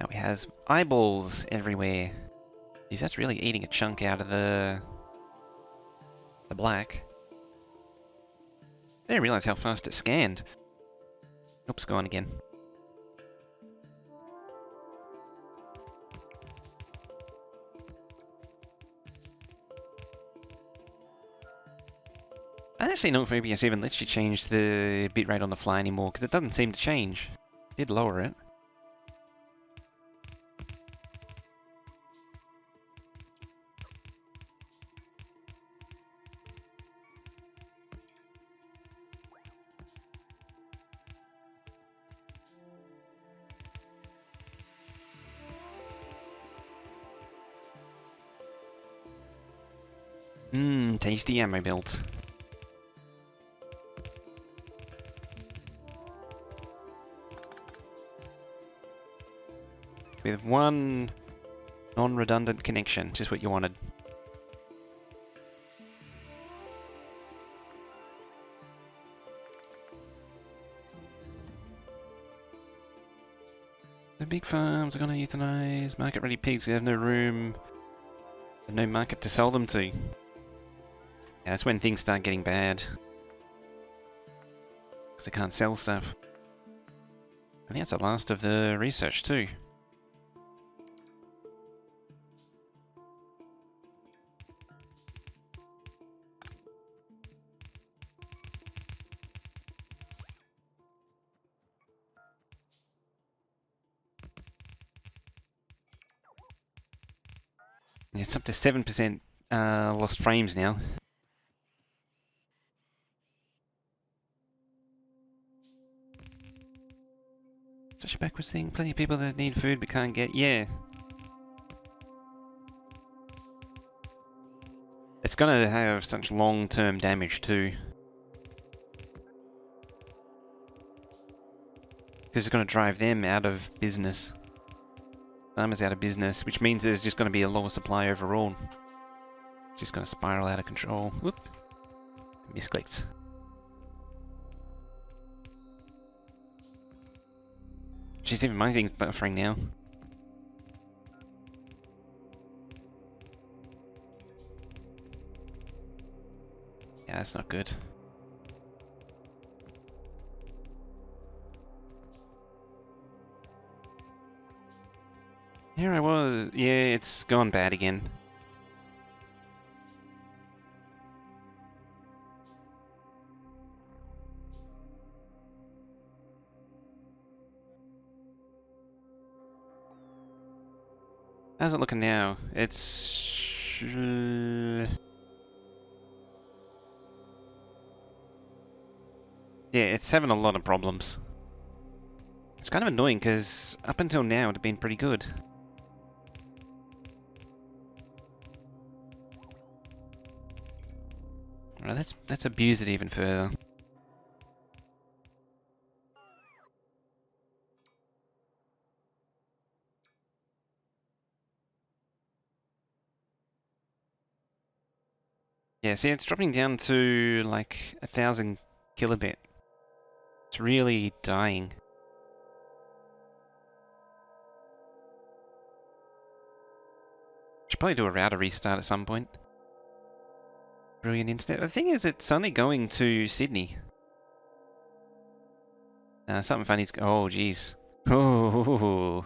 [SPEAKER 1] Now he has eyeballs everywhere. Jeez, that's really eating a chunk out of the black. I didn't realize how fast it scanned. Oops, go on again. I don't actually know if OBS even lets you change the bitrate on the fly anymore, because it doesn't seem to change. It did lower it. Tasty ammo belt. With one non-redundant connection, just what you wanted. big farms are gonna euthanize market-ready pigs. They have no room, and no market to sell them to. Yeah, that's when things start getting bad. Because they can't sell stuff. I think that's the last of the research too. Yeah, it's up to 7% lost frames now. Such a backwards thing. Plenty of people that need food but can't get... Yeah. It's gonna have such long-term damage too. Because it's gonna drive them out of business. Farmers out of business, which means there's just gonna be a lower supply overall. It's just gonna spiral out of control. Whoop. Misclicked. Jeez, even my thing's buffering now. Yeah, that's not good. Here I was. Yeah, it's gone bad again. How's it looking now? It's... yeah, it's having a lot of problems. It's kind of annoying because up until now it had been pretty good. Right, let's abuse it even further. Yeah, see, it's dropping down to like 1,000 kilobit. It's really dying. Should probably do a router restart at some point. Brilliant internet. The thing is, it's only going to Sydney. Something funny's... oh, jeez. Oh.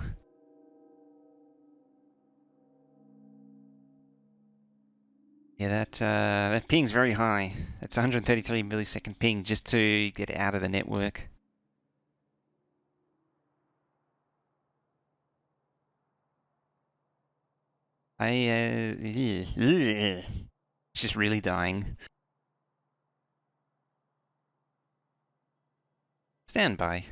[SPEAKER 1] Yeah, that ping's very high. It's 133 millisecond ping just to get out of the network. It's just really dying. Stand by.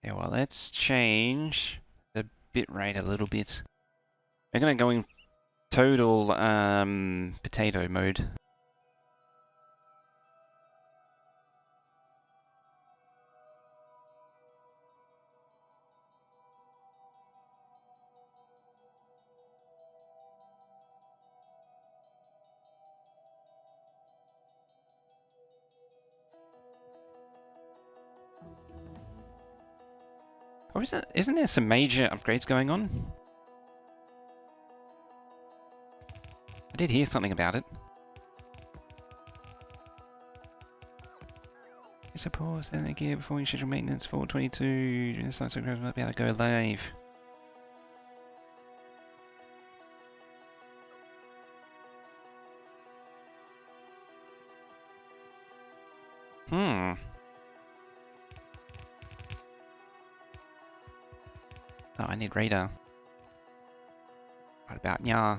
[SPEAKER 1] Yeah, well, let's change the bitrate a little bit. We're gonna go in total potato mode. Or isn't there some major upgrades going on? I did hear something about it. Suppose then gear before you schedule maintenance for 22. This site programs might be able to go live. Oh, I need radar. What about yeah?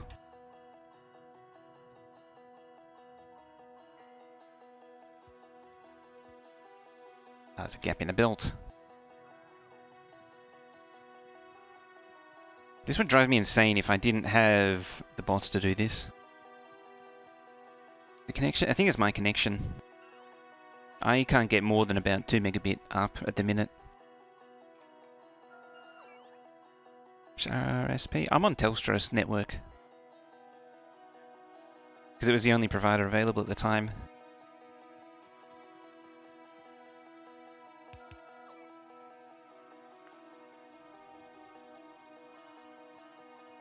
[SPEAKER 1] Oh, there's a gap in the belt. This would drive me insane if I didn't have the bots to do this. The connection? I think it's my connection. I can't get more than about 2 megabit up at the minute. RSP? I'm on Telstra's network. because it was the only provider available at the time.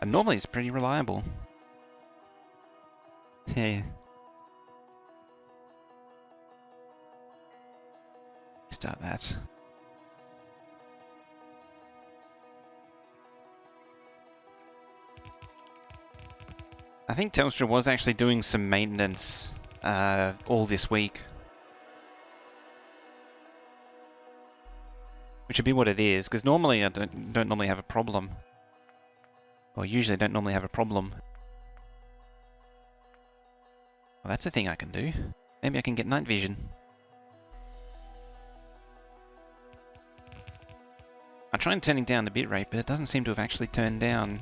[SPEAKER 1] And normally it's pretty reliable. Yeah. Start that. I think Telstra was actually doing some maintenance all this week. Which would be what it is, because normally I don't normally have a problem. Or usually don't normally have a problem. Well, that's a thing I can do. Maybe I can get night vision. I tried turning down the bitrate, but it doesn't seem to have actually turned down.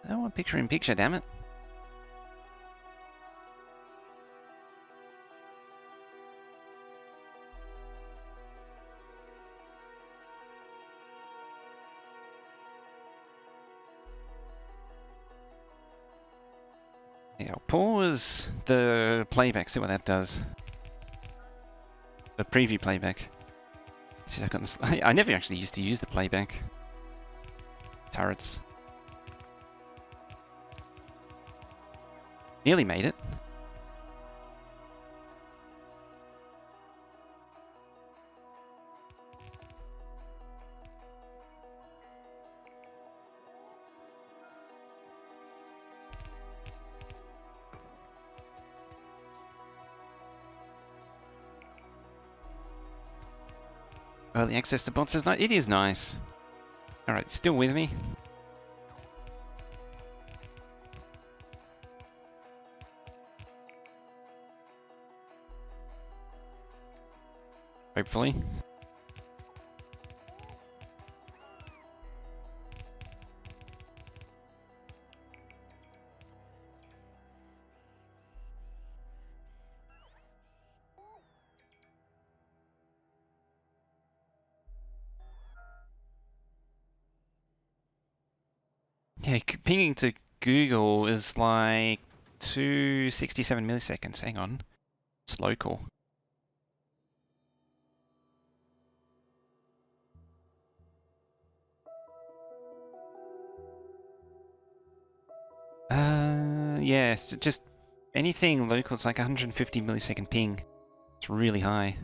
[SPEAKER 1] I don't want picture in picture, damn it. Yeah, I'll pause the playback, see what that does. The preview playback. See, I've got this, I never actually used to use the playback. Turrets. Nearly made it. Early access to bots is nice. It is nice. Alright, still with me? Hopefully. Yeah, pinging to Google is like 267 milliseconds. Hang on. It's local. Yeah, it's just anything local, it's like 150 millisecond ping. It's really high.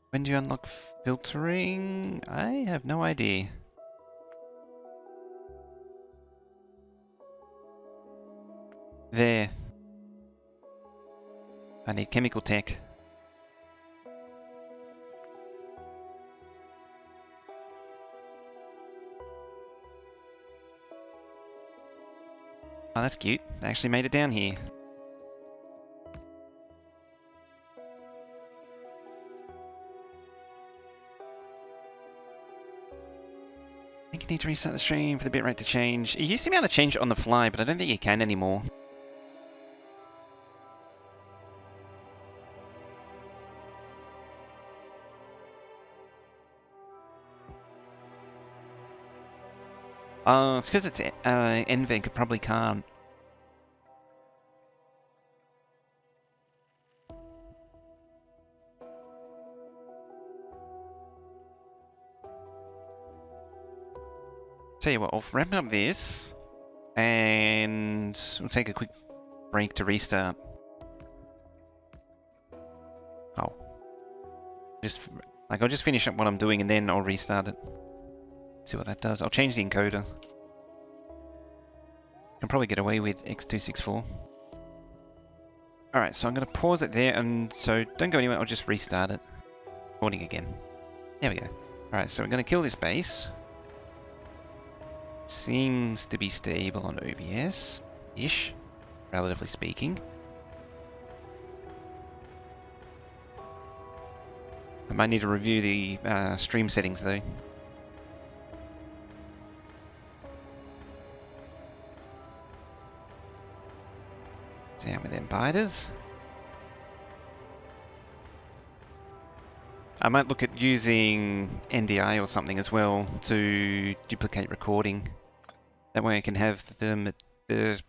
[SPEAKER 1] When do you unlock filtering? I have no idea. There. I need chemical tech. Oh, that's cute. They actually made it down here. I think you need to restart the stream for the bitrate to change. You used to be able to change it on the fly, but I don't think you can anymore. Oh, it's because it's NVENC, it probably can't. Tell you what, I'll wrap up this, and we'll take a quick break to restart. Oh. I'll just finish up what I'm doing and then I'll restart it. See what that does. I'll change the encoder. Can probably get away with X264. Alright, so I'm going to pause it there, and so don't go anywhere, I'll just restart it. Recording again. There we go. Alright, so we're going to kill this base. Seems to be stable on OBS-ish, relatively speaking. I might need to review the stream settings though. Down with them biters. I might look at using NDI or something as well to duplicate recording. That way I can have them the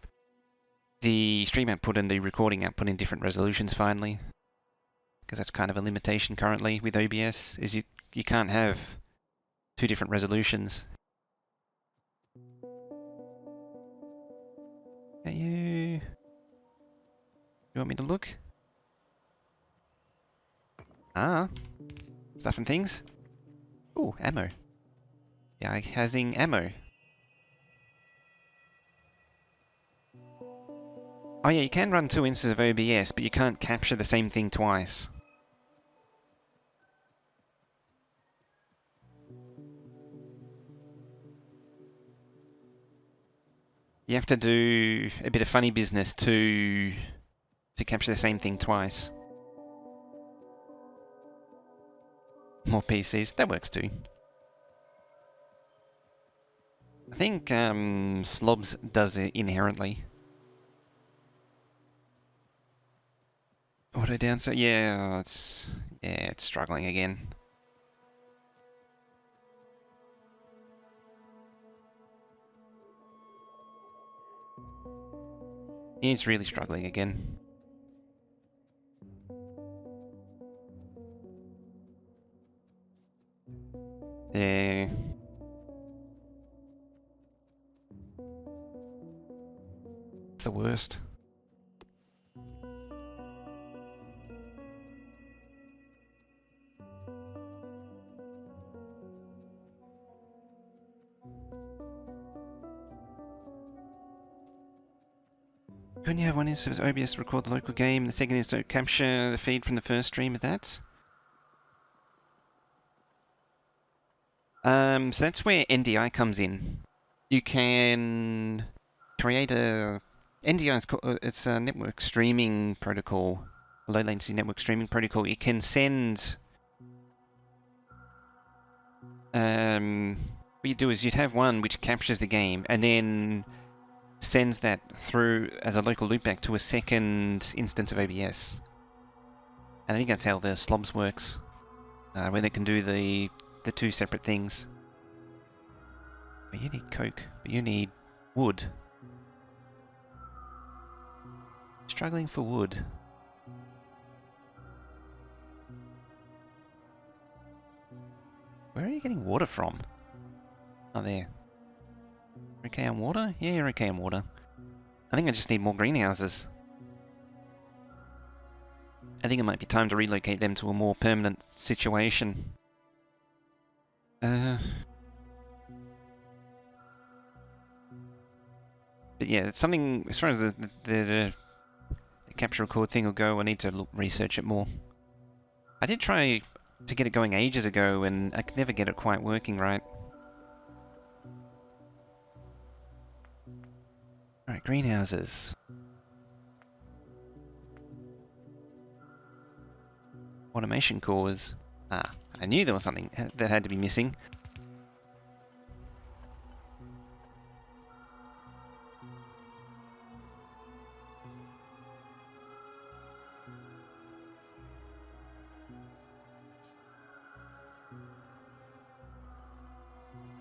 [SPEAKER 1] stream output and the recording output in different resolutions finally. Because that's kind of a limitation currently with OBS, is you can't have two different resolutions. Are you want me to look? Ah, stuff and things. Ooh, ammo. Yeah, housing ammo. Oh yeah, you can run two instances of OBS, but you can't capture the same thing twice. You have to do a bit of funny business to capture the same thing twice. More PCs, that works too. I think Slobs does it inherently. Auto downside, yeah, it's struggling again. It's really struggling again. Yeah. It's the worst. Couldn't you have one instance of OBS record the local game, the second is to capture the feed from the first stream of that? So that's where NDI comes in. You can create a NDI is it's a network streaming protocol, a low latency network streaming protocol. You can send what you do is you'd have one which captures the game and then sends that through as a local loopback to a second instance of OBS. And I think that's how the slobs works, where they can do the two separate things. But you need coke, but you need wood. Struggling for wood. Where are you getting water from? Oh, there. You're okay on water? Yeah, you're okay on water. I think I just need more greenhouses. I think it might be time to relocate them to a more permanent situation. But yeah, it's something, as far as the capture record thing will go, I need to research it more. I did try to get it going ages ago, and I could never get it quite working right. Alright, greenhouses. Automation cores. Ah, I knew there was something that had to be missing.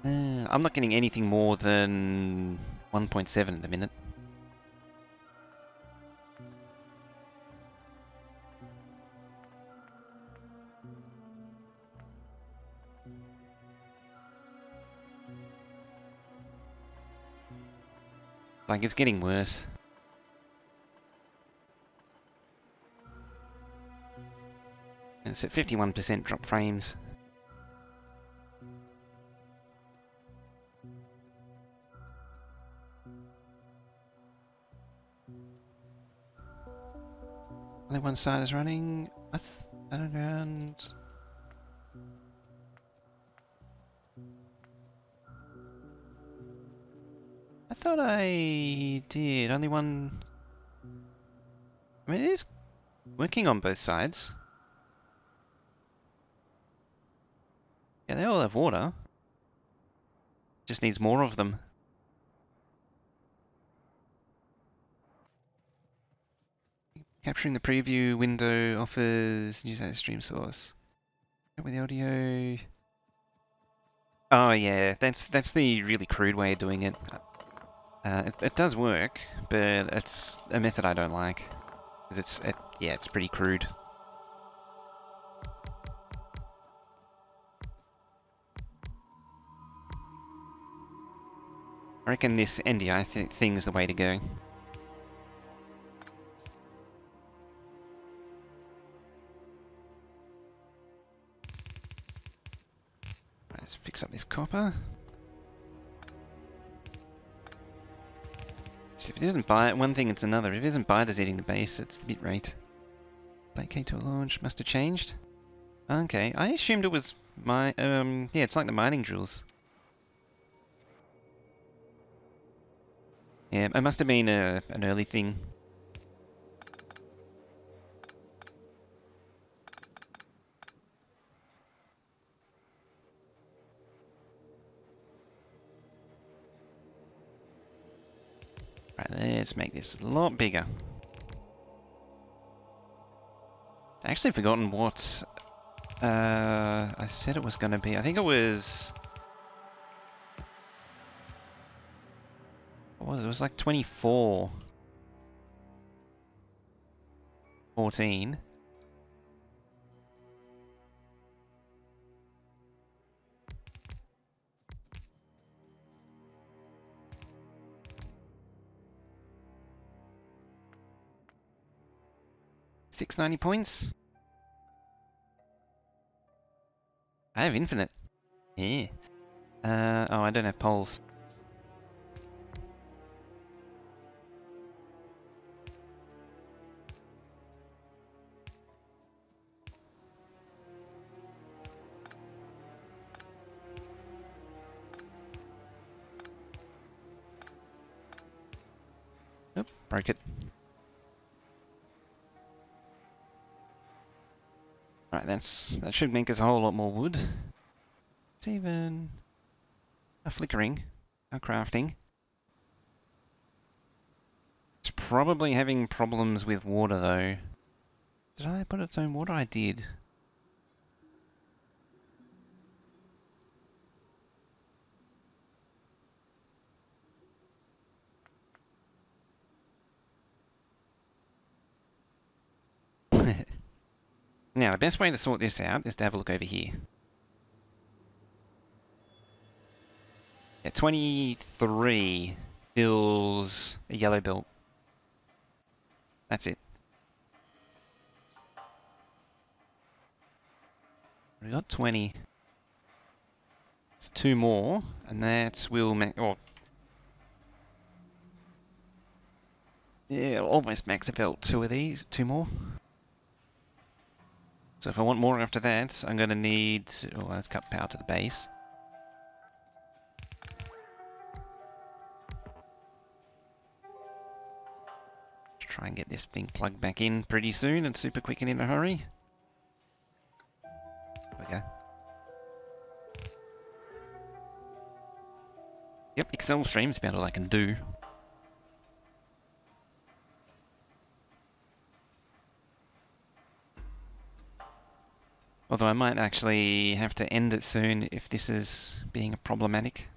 [SPEAKER 1] I'm not getting anything more than 1.7 at the minute. Like, it's getting worse. And it's at 51% drop frames. Only one side is running. Underground. I thought I did. Only one. I mean, it is working on both sides. Yeah, they all have water. Just needs more of them. Capturing the preview window offers use as stream source. With the audio. Oh yeah, that's the really crude way of doing it. It does work, but it's a method I don't like. Because it's pretty crude. I reckon this NDI thing's the way to go. Let's fix up this copper. So if it isn't one thing, it's another. If it isn't biodizating the base, it's the bit rate. Plate K to a launch must have changed. Okay, I assumed it was yeah, it's like the mining drills. Yeah, it must have been an early thing. Right, let's make this a lot bigger. I actually forgotten what I said it was going to be. I think it was... What was it? It was like 24. 14. $690 points? I have infinite. Yeah. Oh, I don't have poles. Oop, broke it. Right, that should make us a whole lot more wood. It's even a flickering, a crafting. It's probably having problems with water though. Did I put its own water? I did. Now, the best way to sort this out is to have a look over here. At 23 fills a yellow belt. That's it. We got 20. It's 2 more, and that will yeah, almost max it out. 2 of these, 2 more. So if I want more after that, I'm going to need... Oh, let's cut power to the base. Try and get this thing plugged back in pretty soon and super quick and in a hurry. There we go. Yep, Excel stream's about all I can do. Although I might actually have to end it soon if this is being problematic.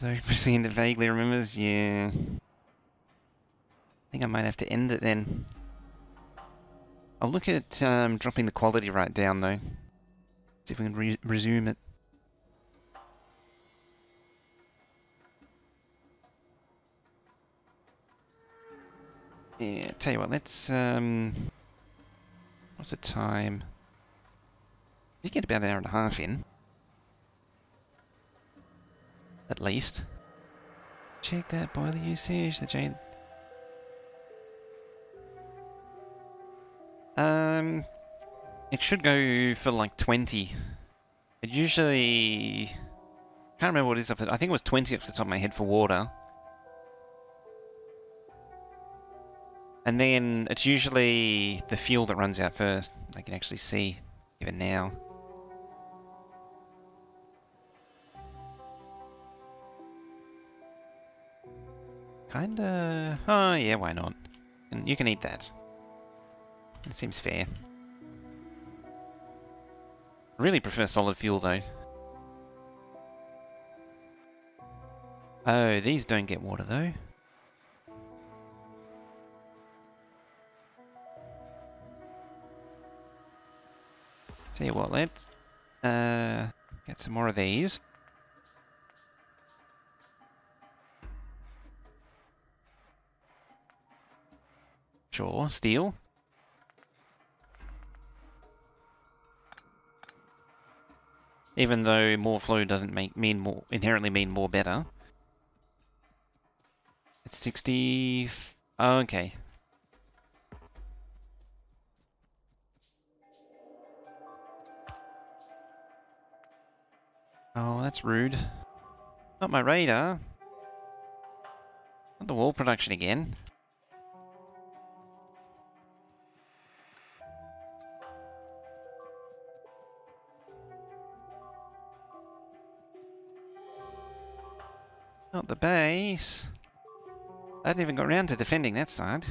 [SPEAKER 1] So, seeing that vaguely remembers, yeah. I think I might have to end it then. I'll look at dropping the quality right down though. See if we can resume it. Yeah, tell you what, let's what's the time? You get about an hour and a half in. At least. Check that boiler usage, the Jane. It should go for like 20. It usually... Can't remember what it is. I think it was 20 off the top of my head for water. And then it's usually the fuel that runs out first. I can actually see even now. Kinda... Oh, yeah, why not? And you can eat that. It seems fair. I really prefer solid fuel, though. Oh, these don't get water, though. Tell you what, let's get some more of these. Sure, steel. Even though more flow doesn't mean more inherently mean more better. It's 60. Oh, okay. Oh, that's rude. Not my radar. Not the wall production again. Not the base. I didn't even got around to defending that side.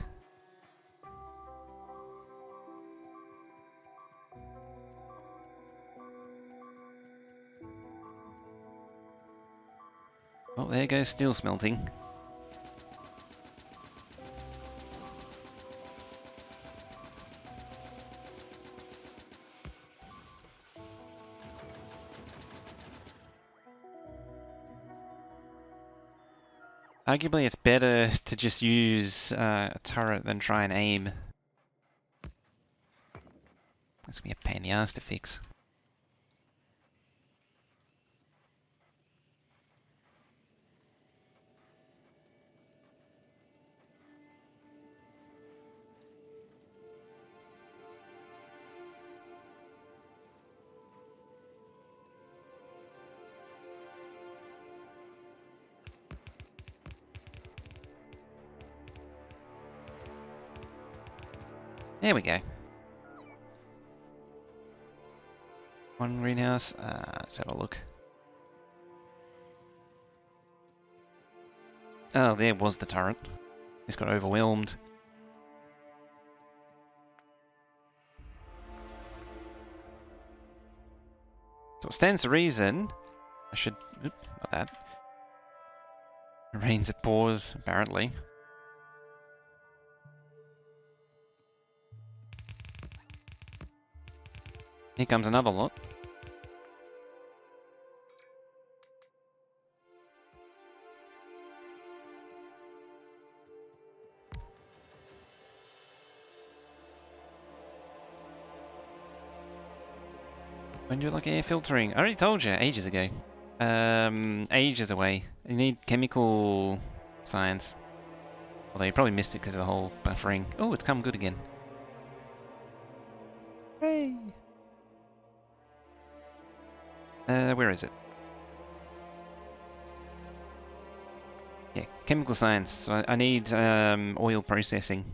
[SPEAKER 1] Oh, there goes steel smelting. Arguably, it's better to just use a turret than try and aim. That's gonna be a pain in the ass to fix. There we go. One greenhouse. Let's have a look. Oh, there was the turret. It's got overwhelmed. So it stands to reason. I should... Oop, not that. It rains at pause, apparently. Here comes another lot. When do you like air filtering? I already told you ages ago. Ages away. You need chemical science. Although you probably missed it because of the whole buffering. Oh, it's come good again. Hey. Where is it? Yeah, chemical science. So I need oil processing.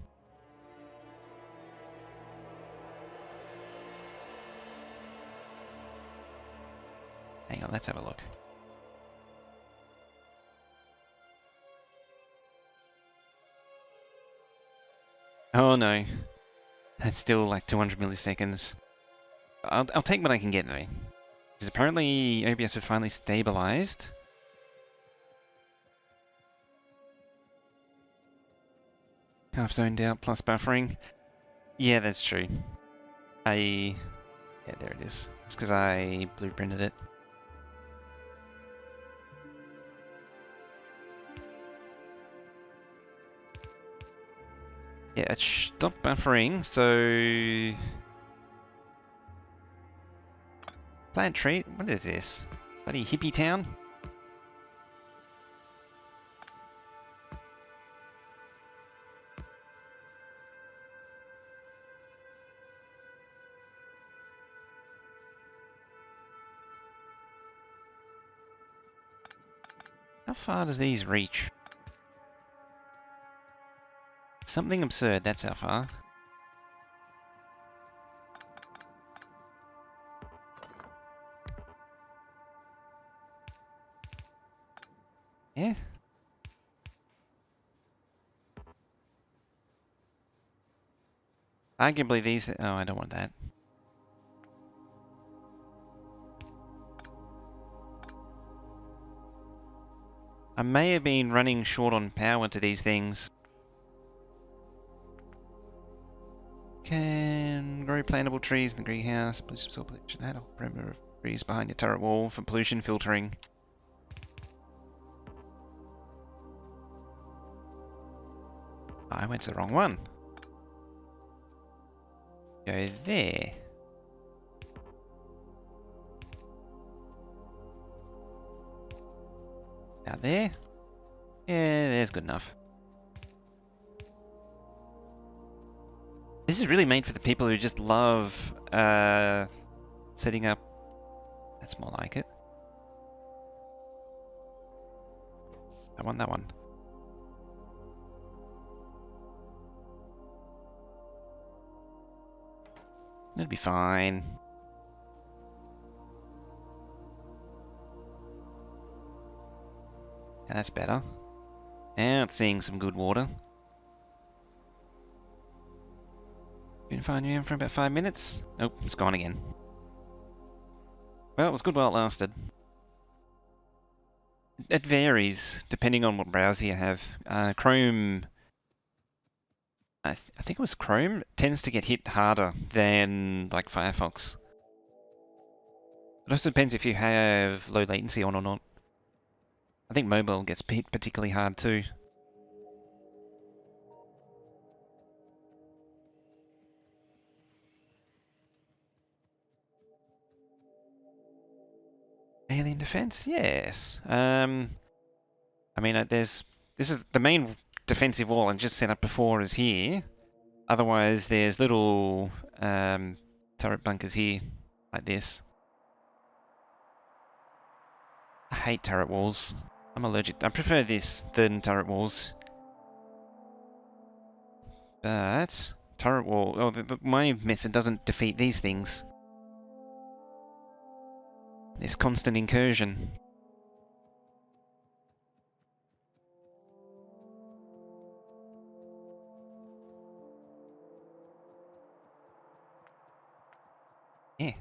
[SPEAKER 1] Hang on, let's have a look. Oh no. That's still like 200 milliseconds. I'll take what I can get though. Because apparently OBS have finally stabilized. Half zoned out plus buffering. Yeah, that's true. Yeah, there it is. It's because I blueprinted it. Yeah, it stopped buffering, so... Plant treat? What is this? Bloody hippie town? How far does these reach? Something absurd, that's how far. Yeah. Arguably these... Oh, I don't want that. I may have been running short on power to these things. Can grow plantable trees in the greenhouse. Please absorb pollution. Add a perimeter of trees behind your turret wall for pollution filtering. I went to the wrong one. Go there. Out there. Yeah, there's good enough. This is really made for the people who just love setting up. That's more like it. That one, that one. It'll be fine. Yeah, that's better. Now it's seeing some good water. Been fine here for about 5 minutes. Nope, it's gone again. Well, it was good while it lasted. It varies depending on what browser you have. Chrome, I think it was Chrome, tends to get hit harder than like Firefox. It also depends if you have low latency on or not. I think mobile gets hit particularly hard too. Alien defense? Yes. I mean, this is the main defensive wall I just set up before is here. Otherwise, there's little turret bunkers here, like this. I hate turret walls. I'm allergic. I prefer this than turret walls. But turret wall. Oh, my method doesn't defeat these things. This constant incursion. Yeah.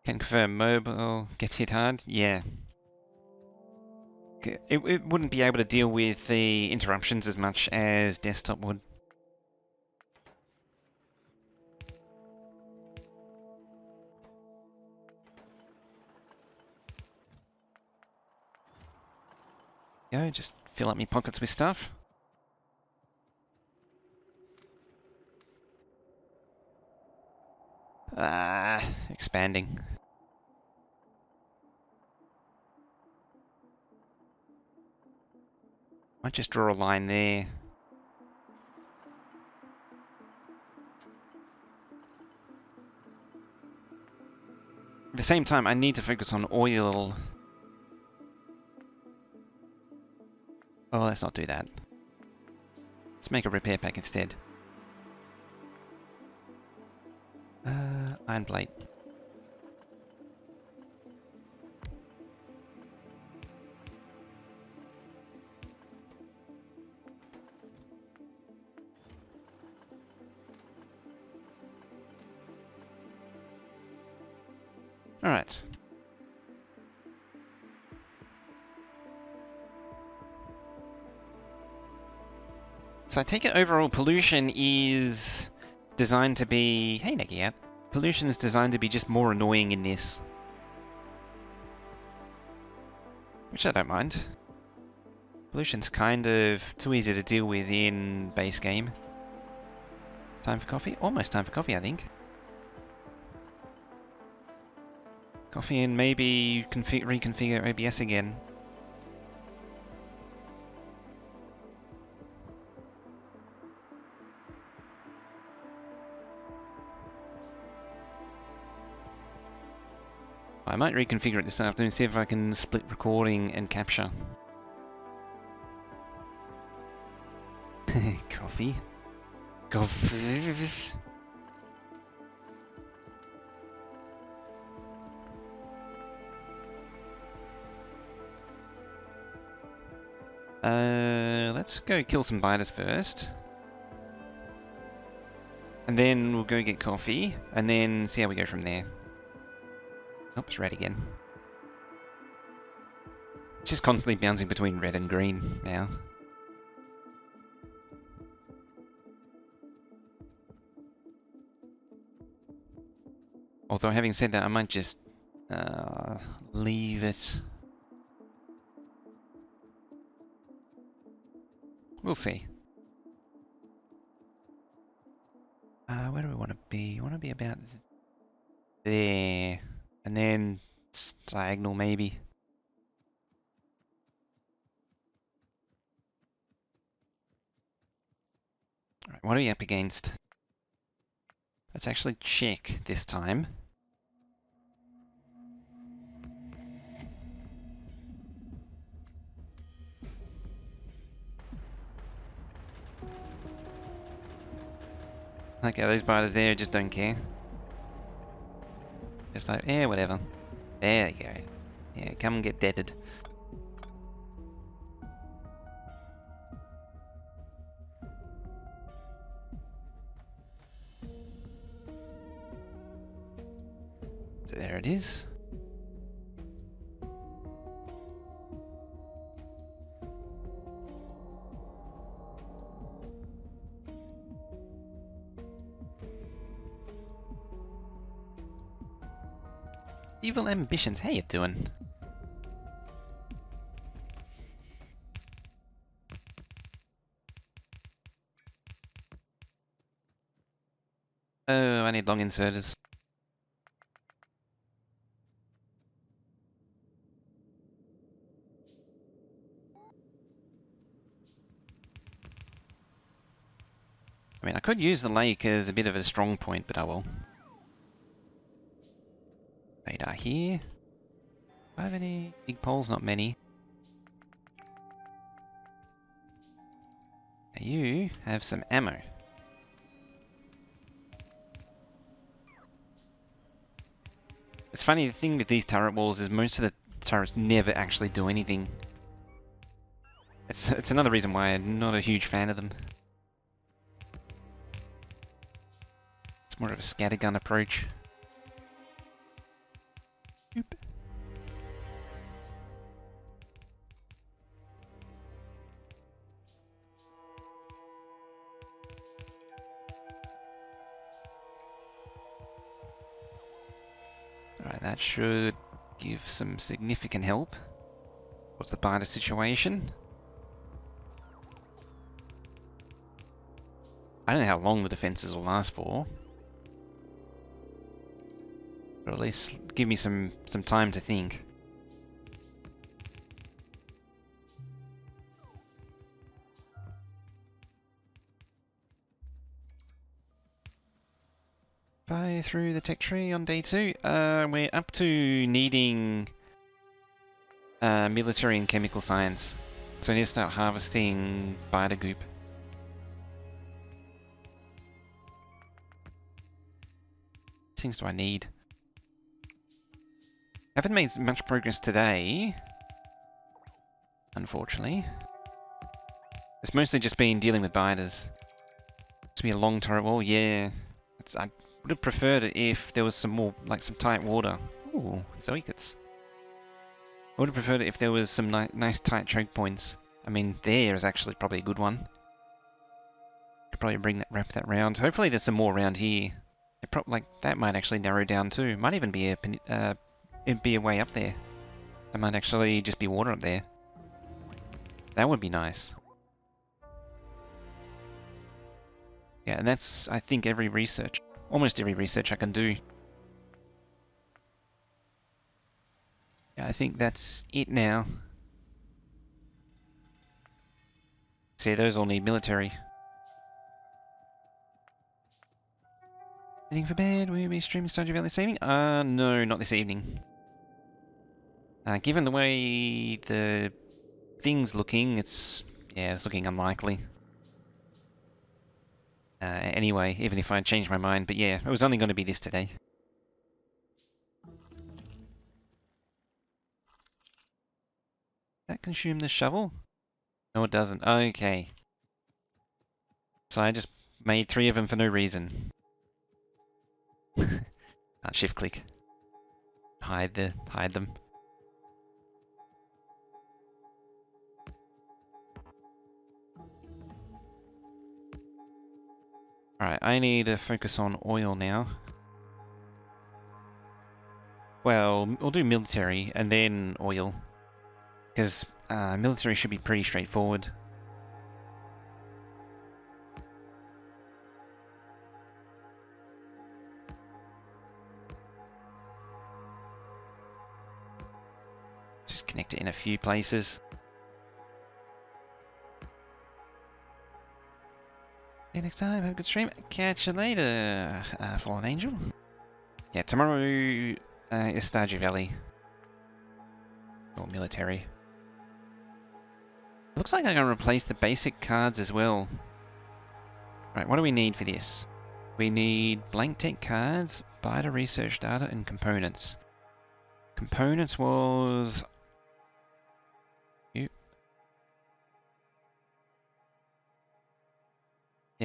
[SPEAKER 1] Can confirm mobile gets hit hard. Yeah. It wouldn't be able to deal with the interruptions as much as desktop would. Go, just fill up my pockets with stuff. Expanding. Might just draw a line there. At the same time, I need to focus on oil. Oh, let's not do that. Let's make a repair pack instead. Iron plate. Alright. So I take it overall pollution is designed to be... Hey, Neki out. Pollution is designed to be just more annoying in this. Which I don't mind. Pollution's kind of too easy to deal with in base game. Time for coffee? Almost time for coffee, I think. Coffee and maybe reconfigure OBS again. I might reconfigure it this afternoon, see if I can split recording and capture. Coffee. Coffee. Let's go kill some biters first. And then we'll go get coffee, and then see how we go from there. Oh, it's red again. It's just constantly bouncing between red and green now. Although having said that, I might just leave it. We'll see. Where do we want to be? I want to be about there. And then diagonal maybe. Alright, what are we up against? Let's actually check this time. Okay, those biters there just don't care. Just like, whatever. There you go. Yeah, come and get deaded. So there it is. Evil Ambitions, how you doing? Oh, I need long inserters. I mean, I could use the lake as a bit of a strong point, but I will. Radar here. Do I have any big poles? Not many. Now you have some ammo. It's funny, the thing with these turret walls is most of the turrets never actually do anything. It's another reason why I'm not a huge fan of them. It's more of a scattergun approach. Oop. Alright, that should give some significant help. What's the biter situation? I don't know how long the defenses will last for. But at least give me some time to think. Buy through the tech tree on day 2. We're up to needing military and chemical science. So I need to start harvesting biter goop. What things do I need? Haven't made much progress today, unfortunately. It's mostly just been dealing with biters. It's gonna be a long turret wall, yeah. I would have preferred it if there was some more, like some tight water. Ooh, Zoikets. I would have preferred it if there was some nice tight choke points. I mean, there is actually probably a good one. Could probably wrap that round. Hopefully there's some more around here. Like that might actually narrow down too. Might even be it'd be a way up there. There might actually just be water up there. That would be nice. Yeah, and that's, I think, almost every research I can do. Yeah, I think that's it now. See, those all need military. Heading for bed, will you be streaming Stardew Valley this evening? No, not this evening. Given the way the thing's looking, it's looking unlikely. Anyway, even if I change my mind, but yeah, it was only going to be this today. That consume the shovel? No, it doesn't. Okay. So I just made 3 of them for no reason. Shift click. Hide them. Alright, I need to focus on oil now. Well, we'll do military and then oil. Because military should be pretty straightforward. Just connect it in a few places. See you next time, have a good stream. Catch you later, Fallen Angel. Yeah, tomorrow is Stardew Valley. Or military. Looks like I'm going to replace the basic cards as well. Right, what do we need for this? We need blank tech cards, beta research data, and components. Components was... Yeah,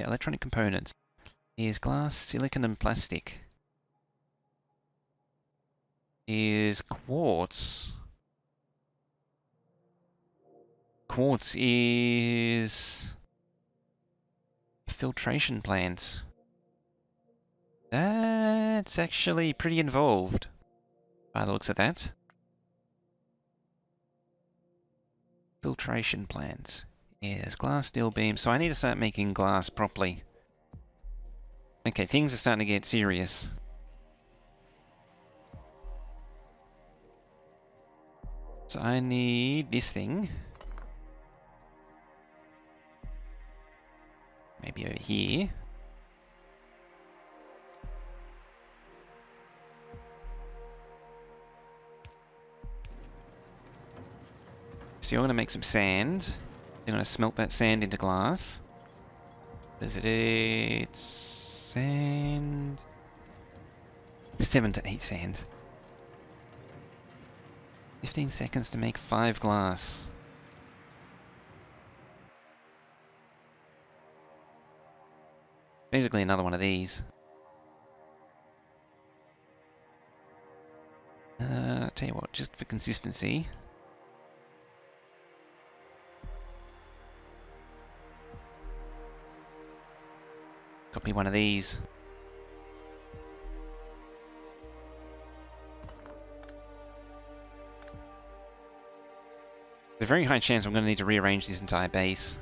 [SPEAKER 1] electronic components. Is glass, silicon, and plastic. Is quartz. Quartz is... filtration plants. That's actually pretty involved, by the looks of that. Filtration plants. Yes, glass, steel beams. So I need to start making glass properly. Okay, things are starting to get serious. So I need this thing. Maybe over here. So you're going to make some sand. You're going to smelt that sand into glass. It's sand. 7 to 8 sand. 15 seconds to make 5 glass. Basically another one of these. Tell you what, just for consistency. Copy one of these. There's a very high chance I'm going to need to rearrange this entire base.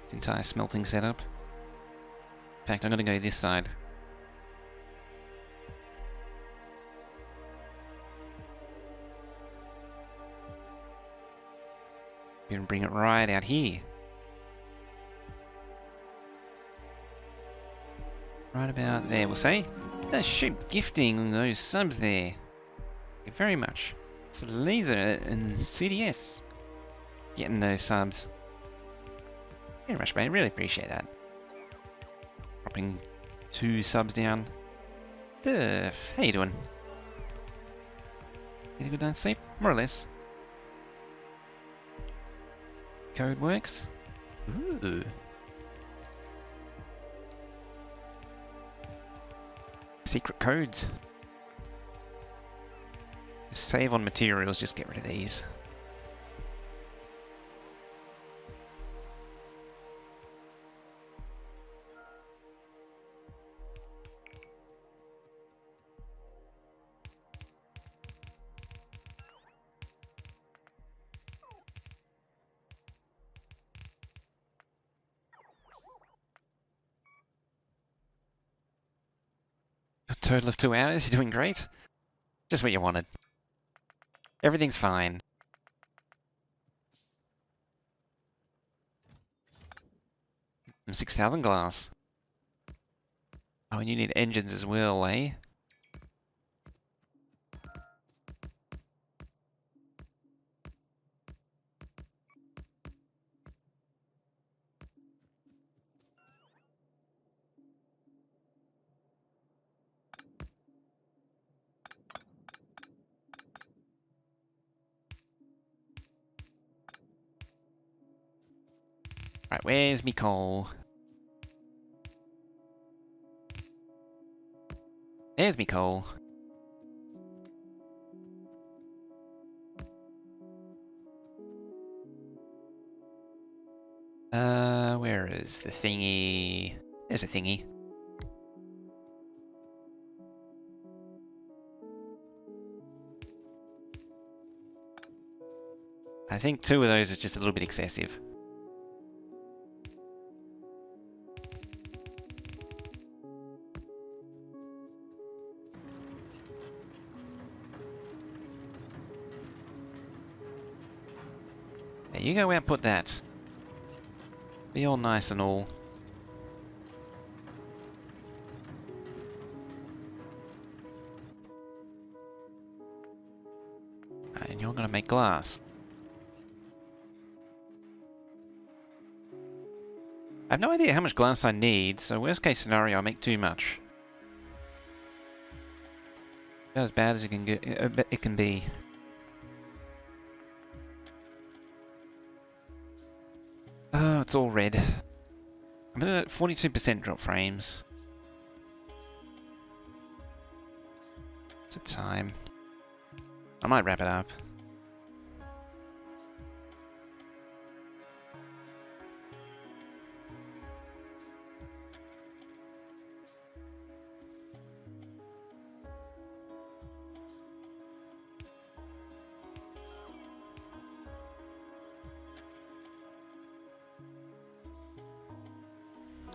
[SPEAKER 1] This entire smelting setup. In fact, I'm going to go this side. And bring it right out here. Right about there, we'll say. Shoot, gifting those subs there. Thank you very much. It's Laser and CDS getting those subs. Very much, mate. Really appreciate that. Dropping 2 subs down. Durf, how you doing? Get a good night's sleep? More or less. Code works. Ooh. Secret codes. Save on materials, just get rid of these. A total of 2 hours, you're doing great. Just what you wanted. Everything's fine. And 6,000 glass. Oh, and you need engines as well, eh? Right, where's me coal? There's me coal. Where is the thingy? There's a thingy. I think 2 of those is just a little bit excessive. There you go, output that. Be all nice and all. And you're gonna make glass. I have no idea how much glass I need, so worst case scenario, I make too much. About as bad as it can get, it can be. Oh, it's all red. I'm at 42% drop frames. It's a time. I might wrap it up.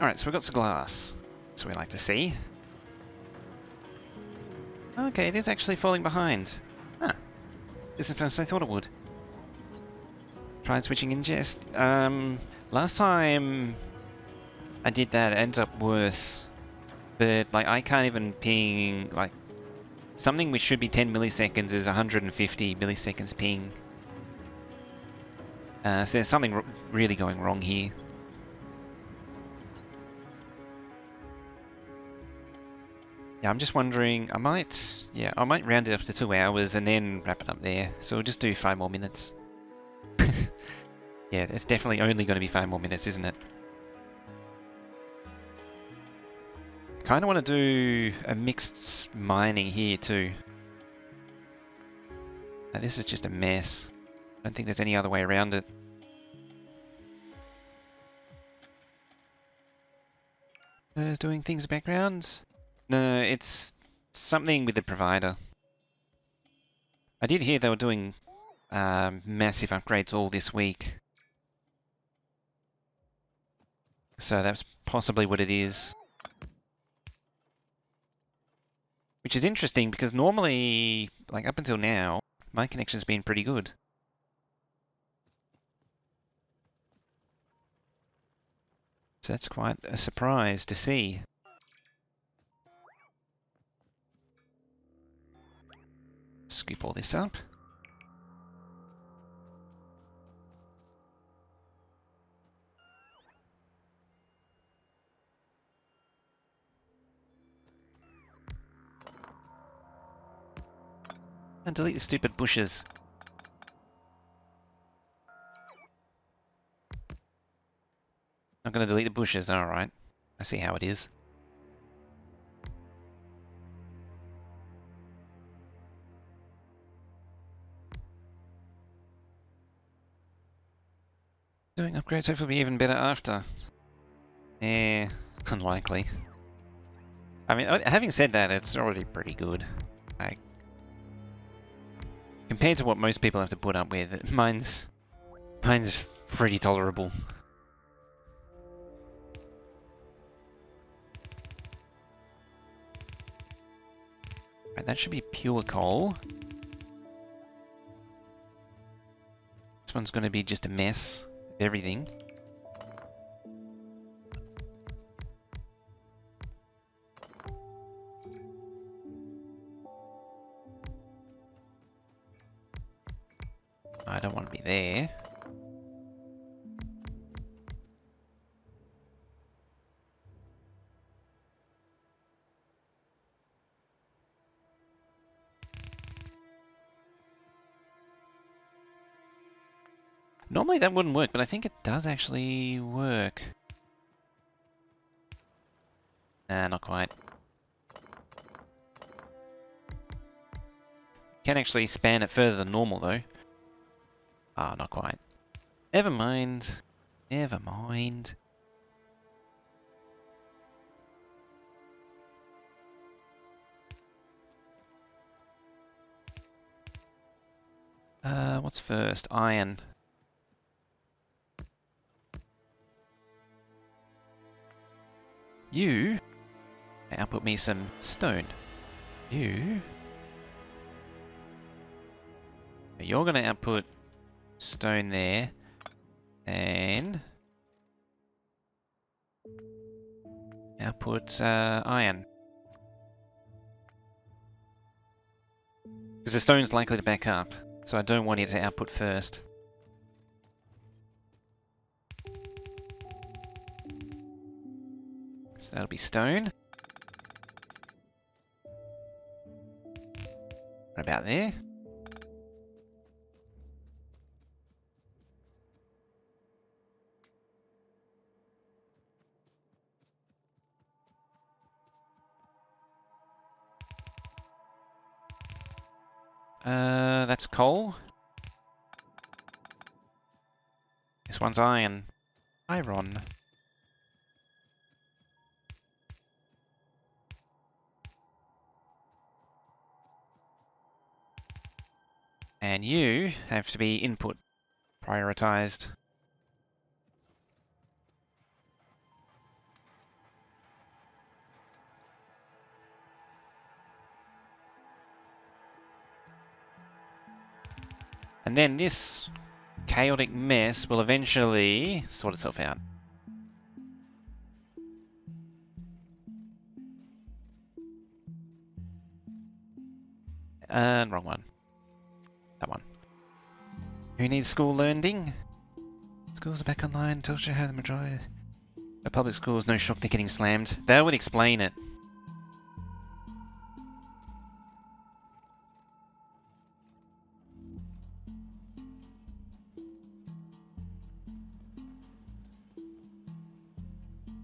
[SPEAKER 1] Alright, so we've got some glass. That's what we like to see. Okay, it is actually falling behind. Huh. This is faster than I thought it would. Tried switching ingest. Last time I did that, it ends up worse. But, like, I can't even ping, like, something which should be 10 milliseconds is 150 milliseconds ping. So there's something really going wrong here. Yeah, I'm just wondering, I might round it up to 2 hours and then wrap it up there. So we'll just do 5 more minutes. Yeah, it's definitely only going to be 5 more minutes, isn't it? Kind of want to do a mixed mining here too. Now, this is just a mess. I don't think there's any other way around it. Who's doing things in the background? No, it's something with the provider. I did hear they were doing massive upgrades all this week. So that's possibly what it is. Which is interesting because normally, like up until now, my connection's been pretty good. So that's quite a surprise to see. Scoop all this up. And delete the stupid bushes. I'm going to delete the bushes, alright. I see how it is. Doing upgrades hopefully be even better after. Eh, unlikely. I mean, having said that, it's already pretty good. Like, compared to what most people have to put up with, mine's pretty tolerable. Right, that should be pure coal. This one's going to be just a mess of everything. I don't want to be there. Normally that wouldn't work, but I think it does actually work. Nah, not quite. Can actually span it further than normal, though. Ah, not quite. Never mind. Never mind. What's first? Iron. You output me some stone. You're going to output stone there, and output iron. Because the stone's likely to back up, so I don't want it to output first. So that'll be stone. Right about there. That's coal. This one's iron. Iron. And you have to be input prioritized. And then this chaotic mess will eventually sort itself out. Wrong one. That one. Who needs school learning? Schools are back online. Tells you how the majority of public schools, no shock they're getting slammed. That would explain it.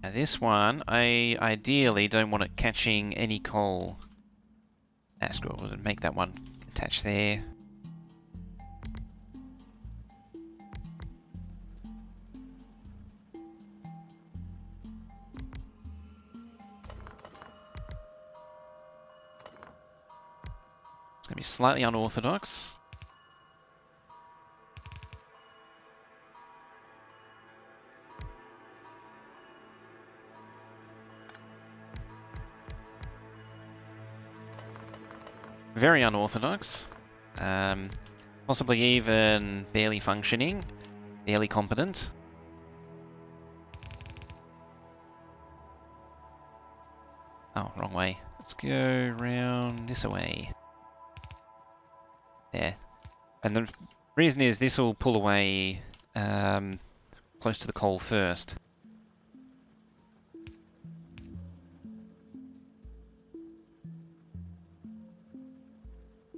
[SPEAKER 1] Now this one, I ideally don't want it catching any coal. Screw it, we'll make that one attach there. It's going to be slightly unorthodox. Very unorthodox. Possibly even barely functioning. Barely competent. Oh, wrong way. Let's go round this way. There. And the reason is this will pull away close to the coal first.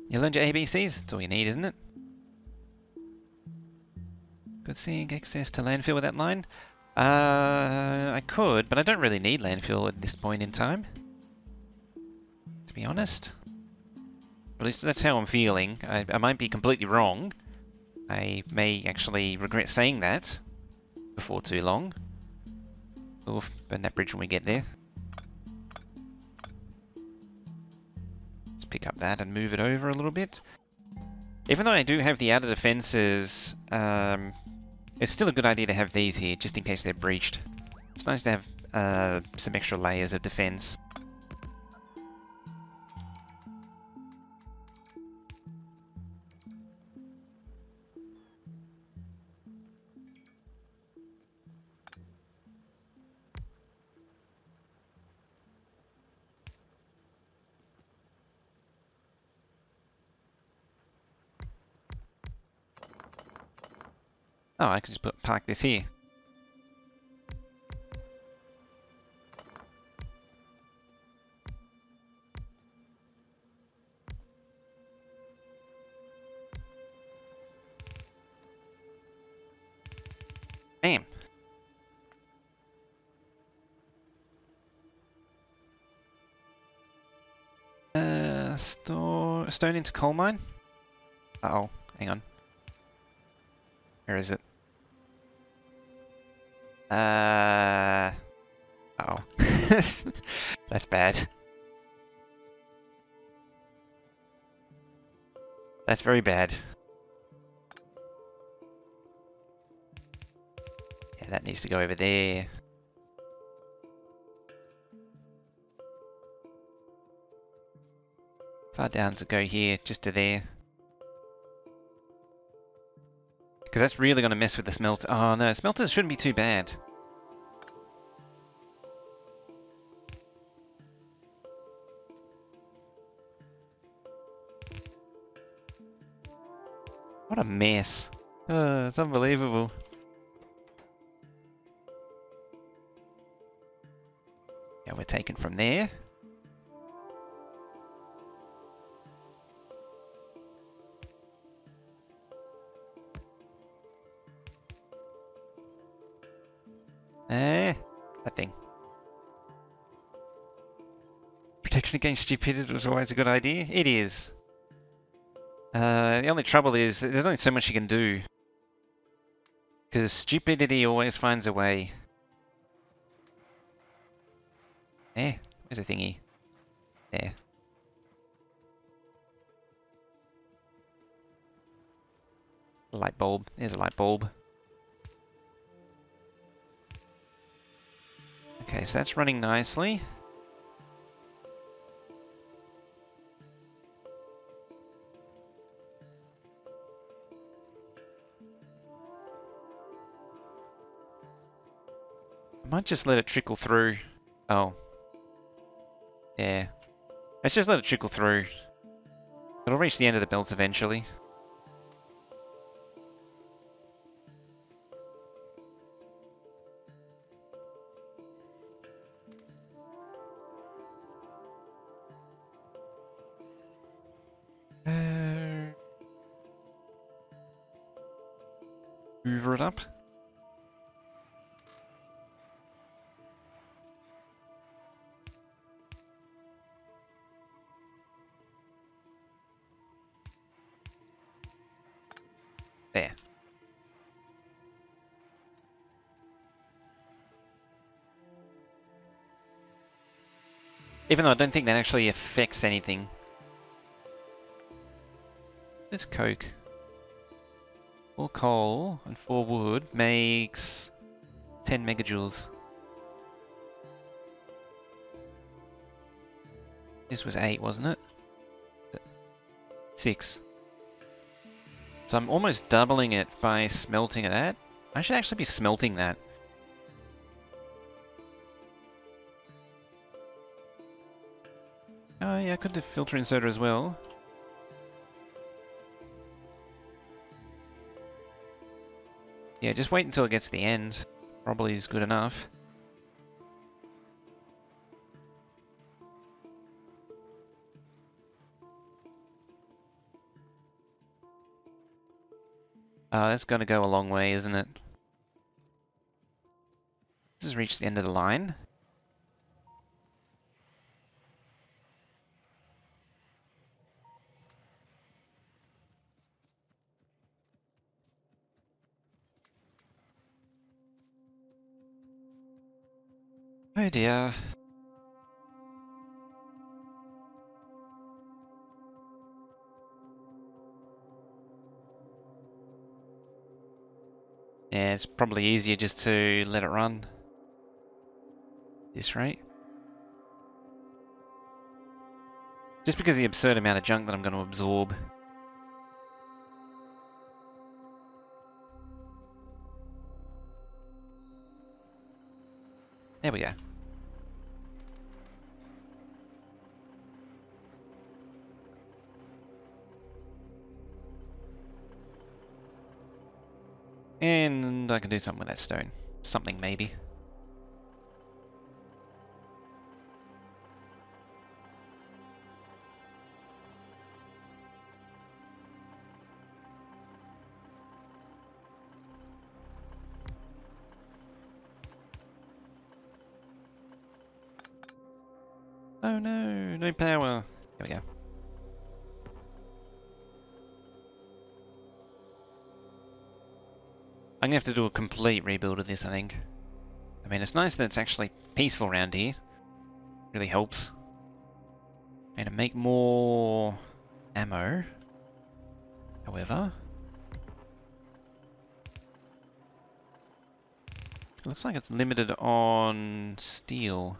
[SPEAKER 1] You learned your ABCs? That's all you need, isn't it? Could seeing access to landfill with that line? I could, but I don't really need landfill at this point in time. To be honest. At least that's how I'm feeling. I might be completely wrong. I may actually regret saying that before too long. We'll burn that bridge when we get there. Let's pick up that and move it over a little bit. Even though I do have the outer defenses, it's still a good idea to have these here, just in case they're breached. It's nice to have some extra layers of defense. Oh, I can just park this here. stone into coal mine? Uh-oh, hang on. Where is it? Uh-oh. That's bad. That's very bad. Yeah, that needs to go over there. Far down to go here, just to there. Because that's really going to mess with the smelter. Oh no, smelters shouldn't be too bad. What a mess. It's unbelievable. Yeah, we're taken from there. That thing. Protection against stupidity was always a good idea. It is. The only trouble is, there's only so much you can do. Because stupidity always finds a way. Where's a thingy? There. Light bulb. There's a light bulb. Okay, so that's running nicely. I might just let it trickle through. Oh. Yeah. Let's just let it trickle through. It'll reach the end of the belts eventually. Hoover it up. There. Even though I don't think that actually affects anything. This coke. 4 coal and 4 wood makes 10 megajoules. This was 8, wasn't it? 6. So I'm almost doubling it by smelting that. I should actually be smelting that. Oh yeah, I could do filtering soda as well. Yeah, just wait until it gets to the end. Probably is good enough. That's gonna go a long way, isn't it? This has reached the end of the line. Oh dear. Yeah, it's probably easier just to let it run. This rate. Just because of the absurd amount of junk that I'm going to absorb. There we go. And I can do something with that stone. Something, maybe. Oh no, no power. There we go. I'm gonna have to do a complete rebuild of this, I think. I mean, it's nice that it's actually peaceful around here. Really helps. And to make more ammo, however, it looks like it's limited on steel.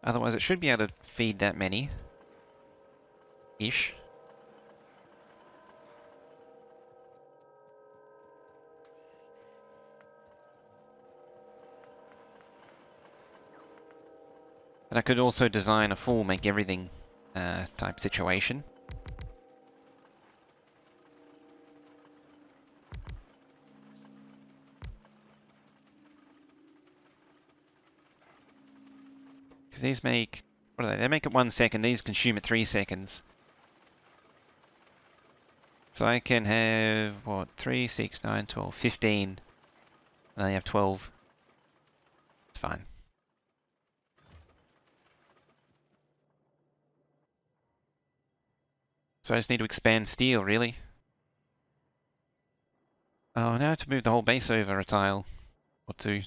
[SPEAKER 1] Otherwise, it should be able to feed that many. Ish. But I could also design a full make everything type situation. Because these make... What are they? They make it 1 second. These consume it 3 seconds. So I can have, what, 3, 6, 9, 12, 15. And I have 12. It's fine. So I just need to expand steel, really. Oh, now I have to move the whole base over a tile. Or two.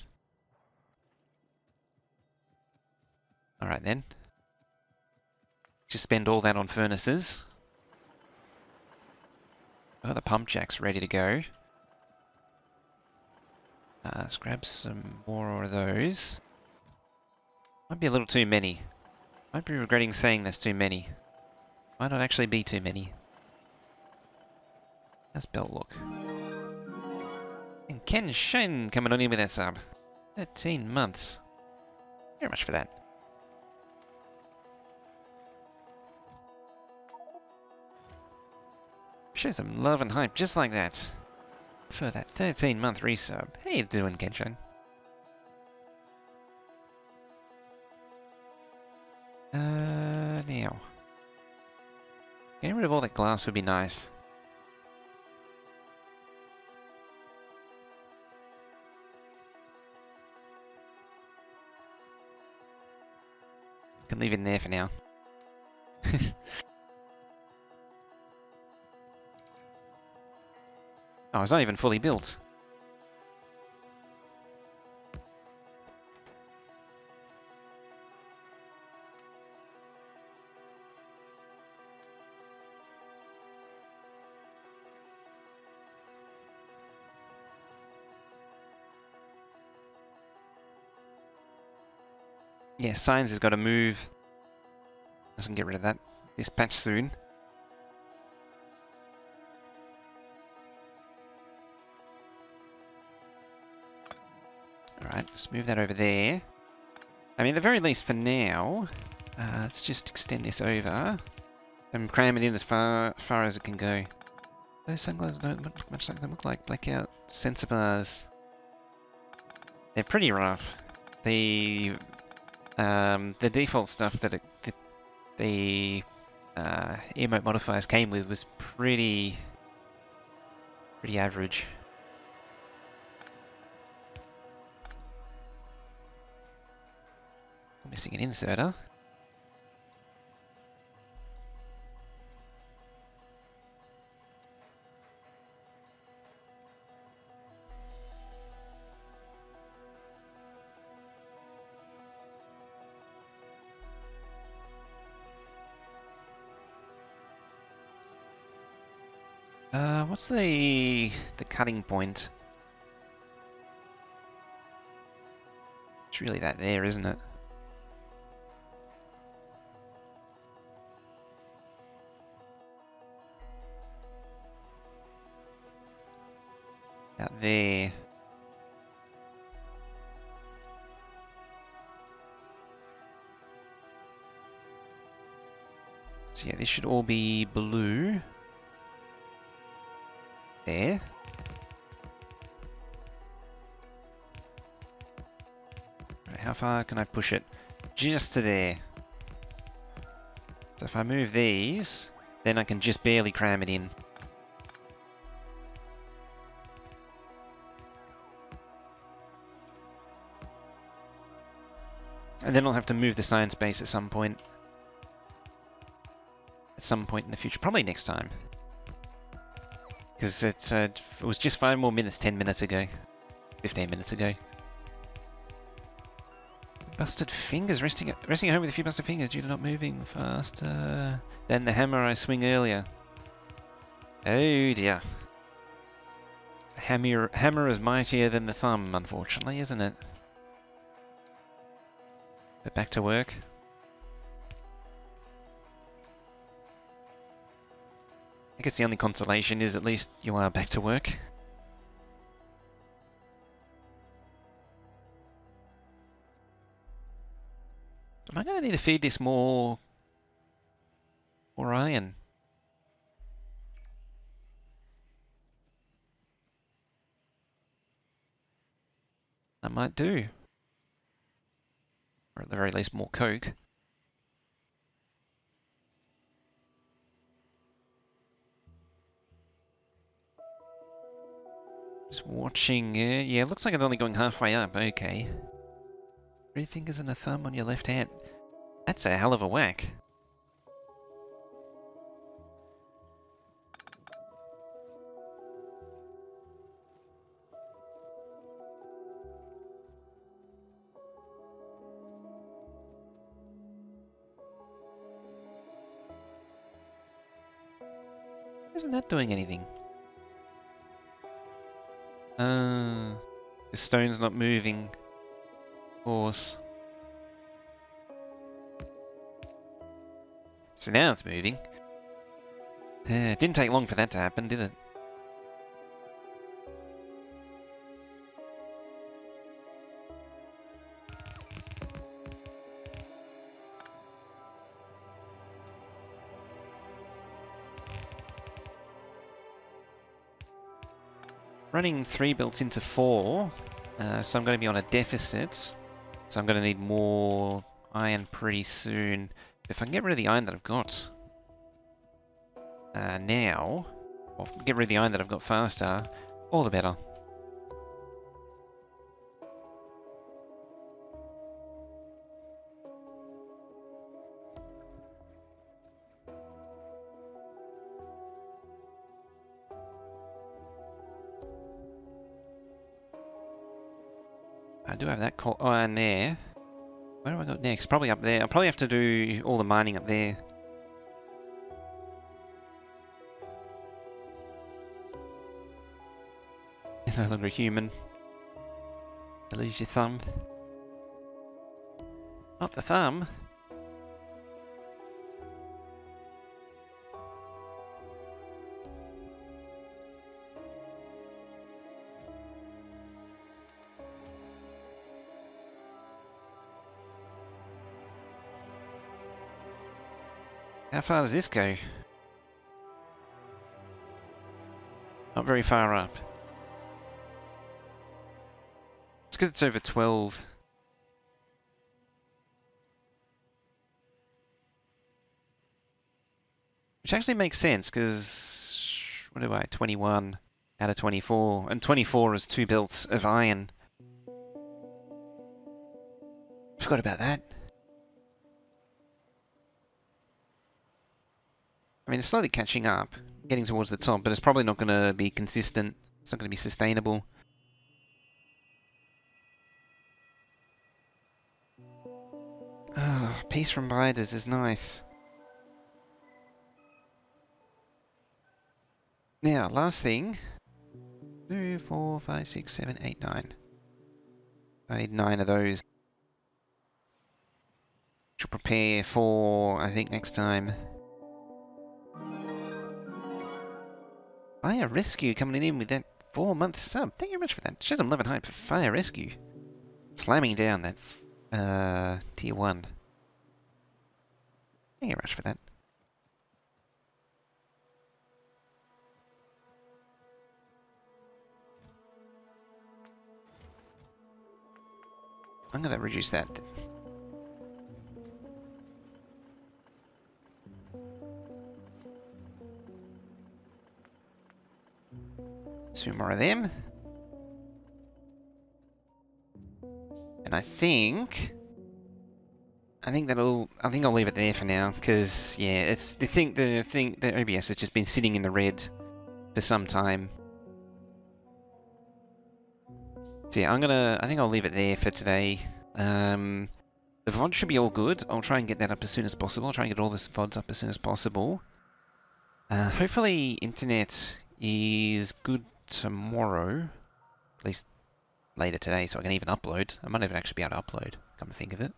[SPEAKER 1] Alright then. Just spend all that on furnaces. Oh, the pump jack's ready to go. Let's grab some more of those. Might be a little too many. Might be regretting saying there's too many. Might not actually be too many. How's Bell look? And Ken Shen coming on in with that sub. 13 months. Very much for that. Show some love and hype just like that. For that 13-month resub. How you doing, Kenshin? Now. Getting rid of all that glass would be nice. Can leave it in there for now. Oh, it's not even fully built. Yeah, Signs has got to move. Doesn't get rid of that. This patch soon. Alright, let's move that over there. I mean, at the very least for now, let's just extend this over and cram it in as far as it can go. Those sunglasses don't look much like them. Look like blackout sensor bars. They're pretty rough. The default stuff that the emote modifiers came with was pretty average. Missing an inserter. What's the cutting point? It's really that there, isn't it? Out there. So yeah, this should all be blue. There. Right, how far can I push it? Just to there. So if I move these, then I can just barely cram it in. And then I'll have to move the science base at some point. At some point in the future. Probably next time. Because it was just 5 more minutes 10 minutes ago. 15 minutes ago. Busted fingers. Resting at home with a few busted fingers due to not moving faster than the hammer I swing earlier. Oh dear. Hammer is mightier than the thumb, unfortunately, isn't it? But back to work. I guess the only consolation is at least you are back to work. Am I going to need to feed this more iron? I might do. Or at the very least more coke. Just watching, yeah, it looks like it's only going halfway up, okay. 3 fingers and a thumb on your left hand. That's a hell of a whack. Isn't that doing anything? The stone's not moving. Of course. So now it's moving. It didn't take long for that to happen, did it? Running 3 belts into 4, so I'm going to be on a deficit. So I'm going to need more iron pretty soon. If I can get rid of the iron that I've got now, or get rid of the iron that I've got faster, all the better. I do have that iron there. Where do I go next? Probably up there. I'll probably have to do all the mining up there. You're no longer human. You lose your thumb. Not the thumb. How far does this go? Not very far up. It's because it's over 12. Which actually makes sense, because... What do I... 21 out of 24. And 24 is 2 belts of iron. Forgot about that. I mean, it's slowly catching up, getting towards the top, but it's probably not going to be consistent. It's not going to be sustainable. Ah, peace from biters is nice. Now, last thing. 2, 4, 5, 6, 7, 8, 9. I need 9 of those. Which will prepare for, I think, next time. Fire Rescue coming in with that 4-month sub. Thank you very much for that. Shows I'm 11 hype for Fire Rescue. Slamming down that tier 1. Thank you very much for that. I'm going to reduce that. 2 more of them. And I think I think I'll leave it there for now, because yeah, it's the OBS has just been sitting in the red for some time. So yeah, I think I'll leave it there for today. The VOD should be all good. I'll try and get that up as soon as possible. I'll try and get all the VODs up as soon as possible. Hopefully internet is good tomorrow, at least later today, so I can even upload. I might even actually be able to upload, come to think of it.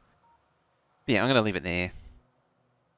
[SPEAKER 1] But yeah, I'm going to leave it there.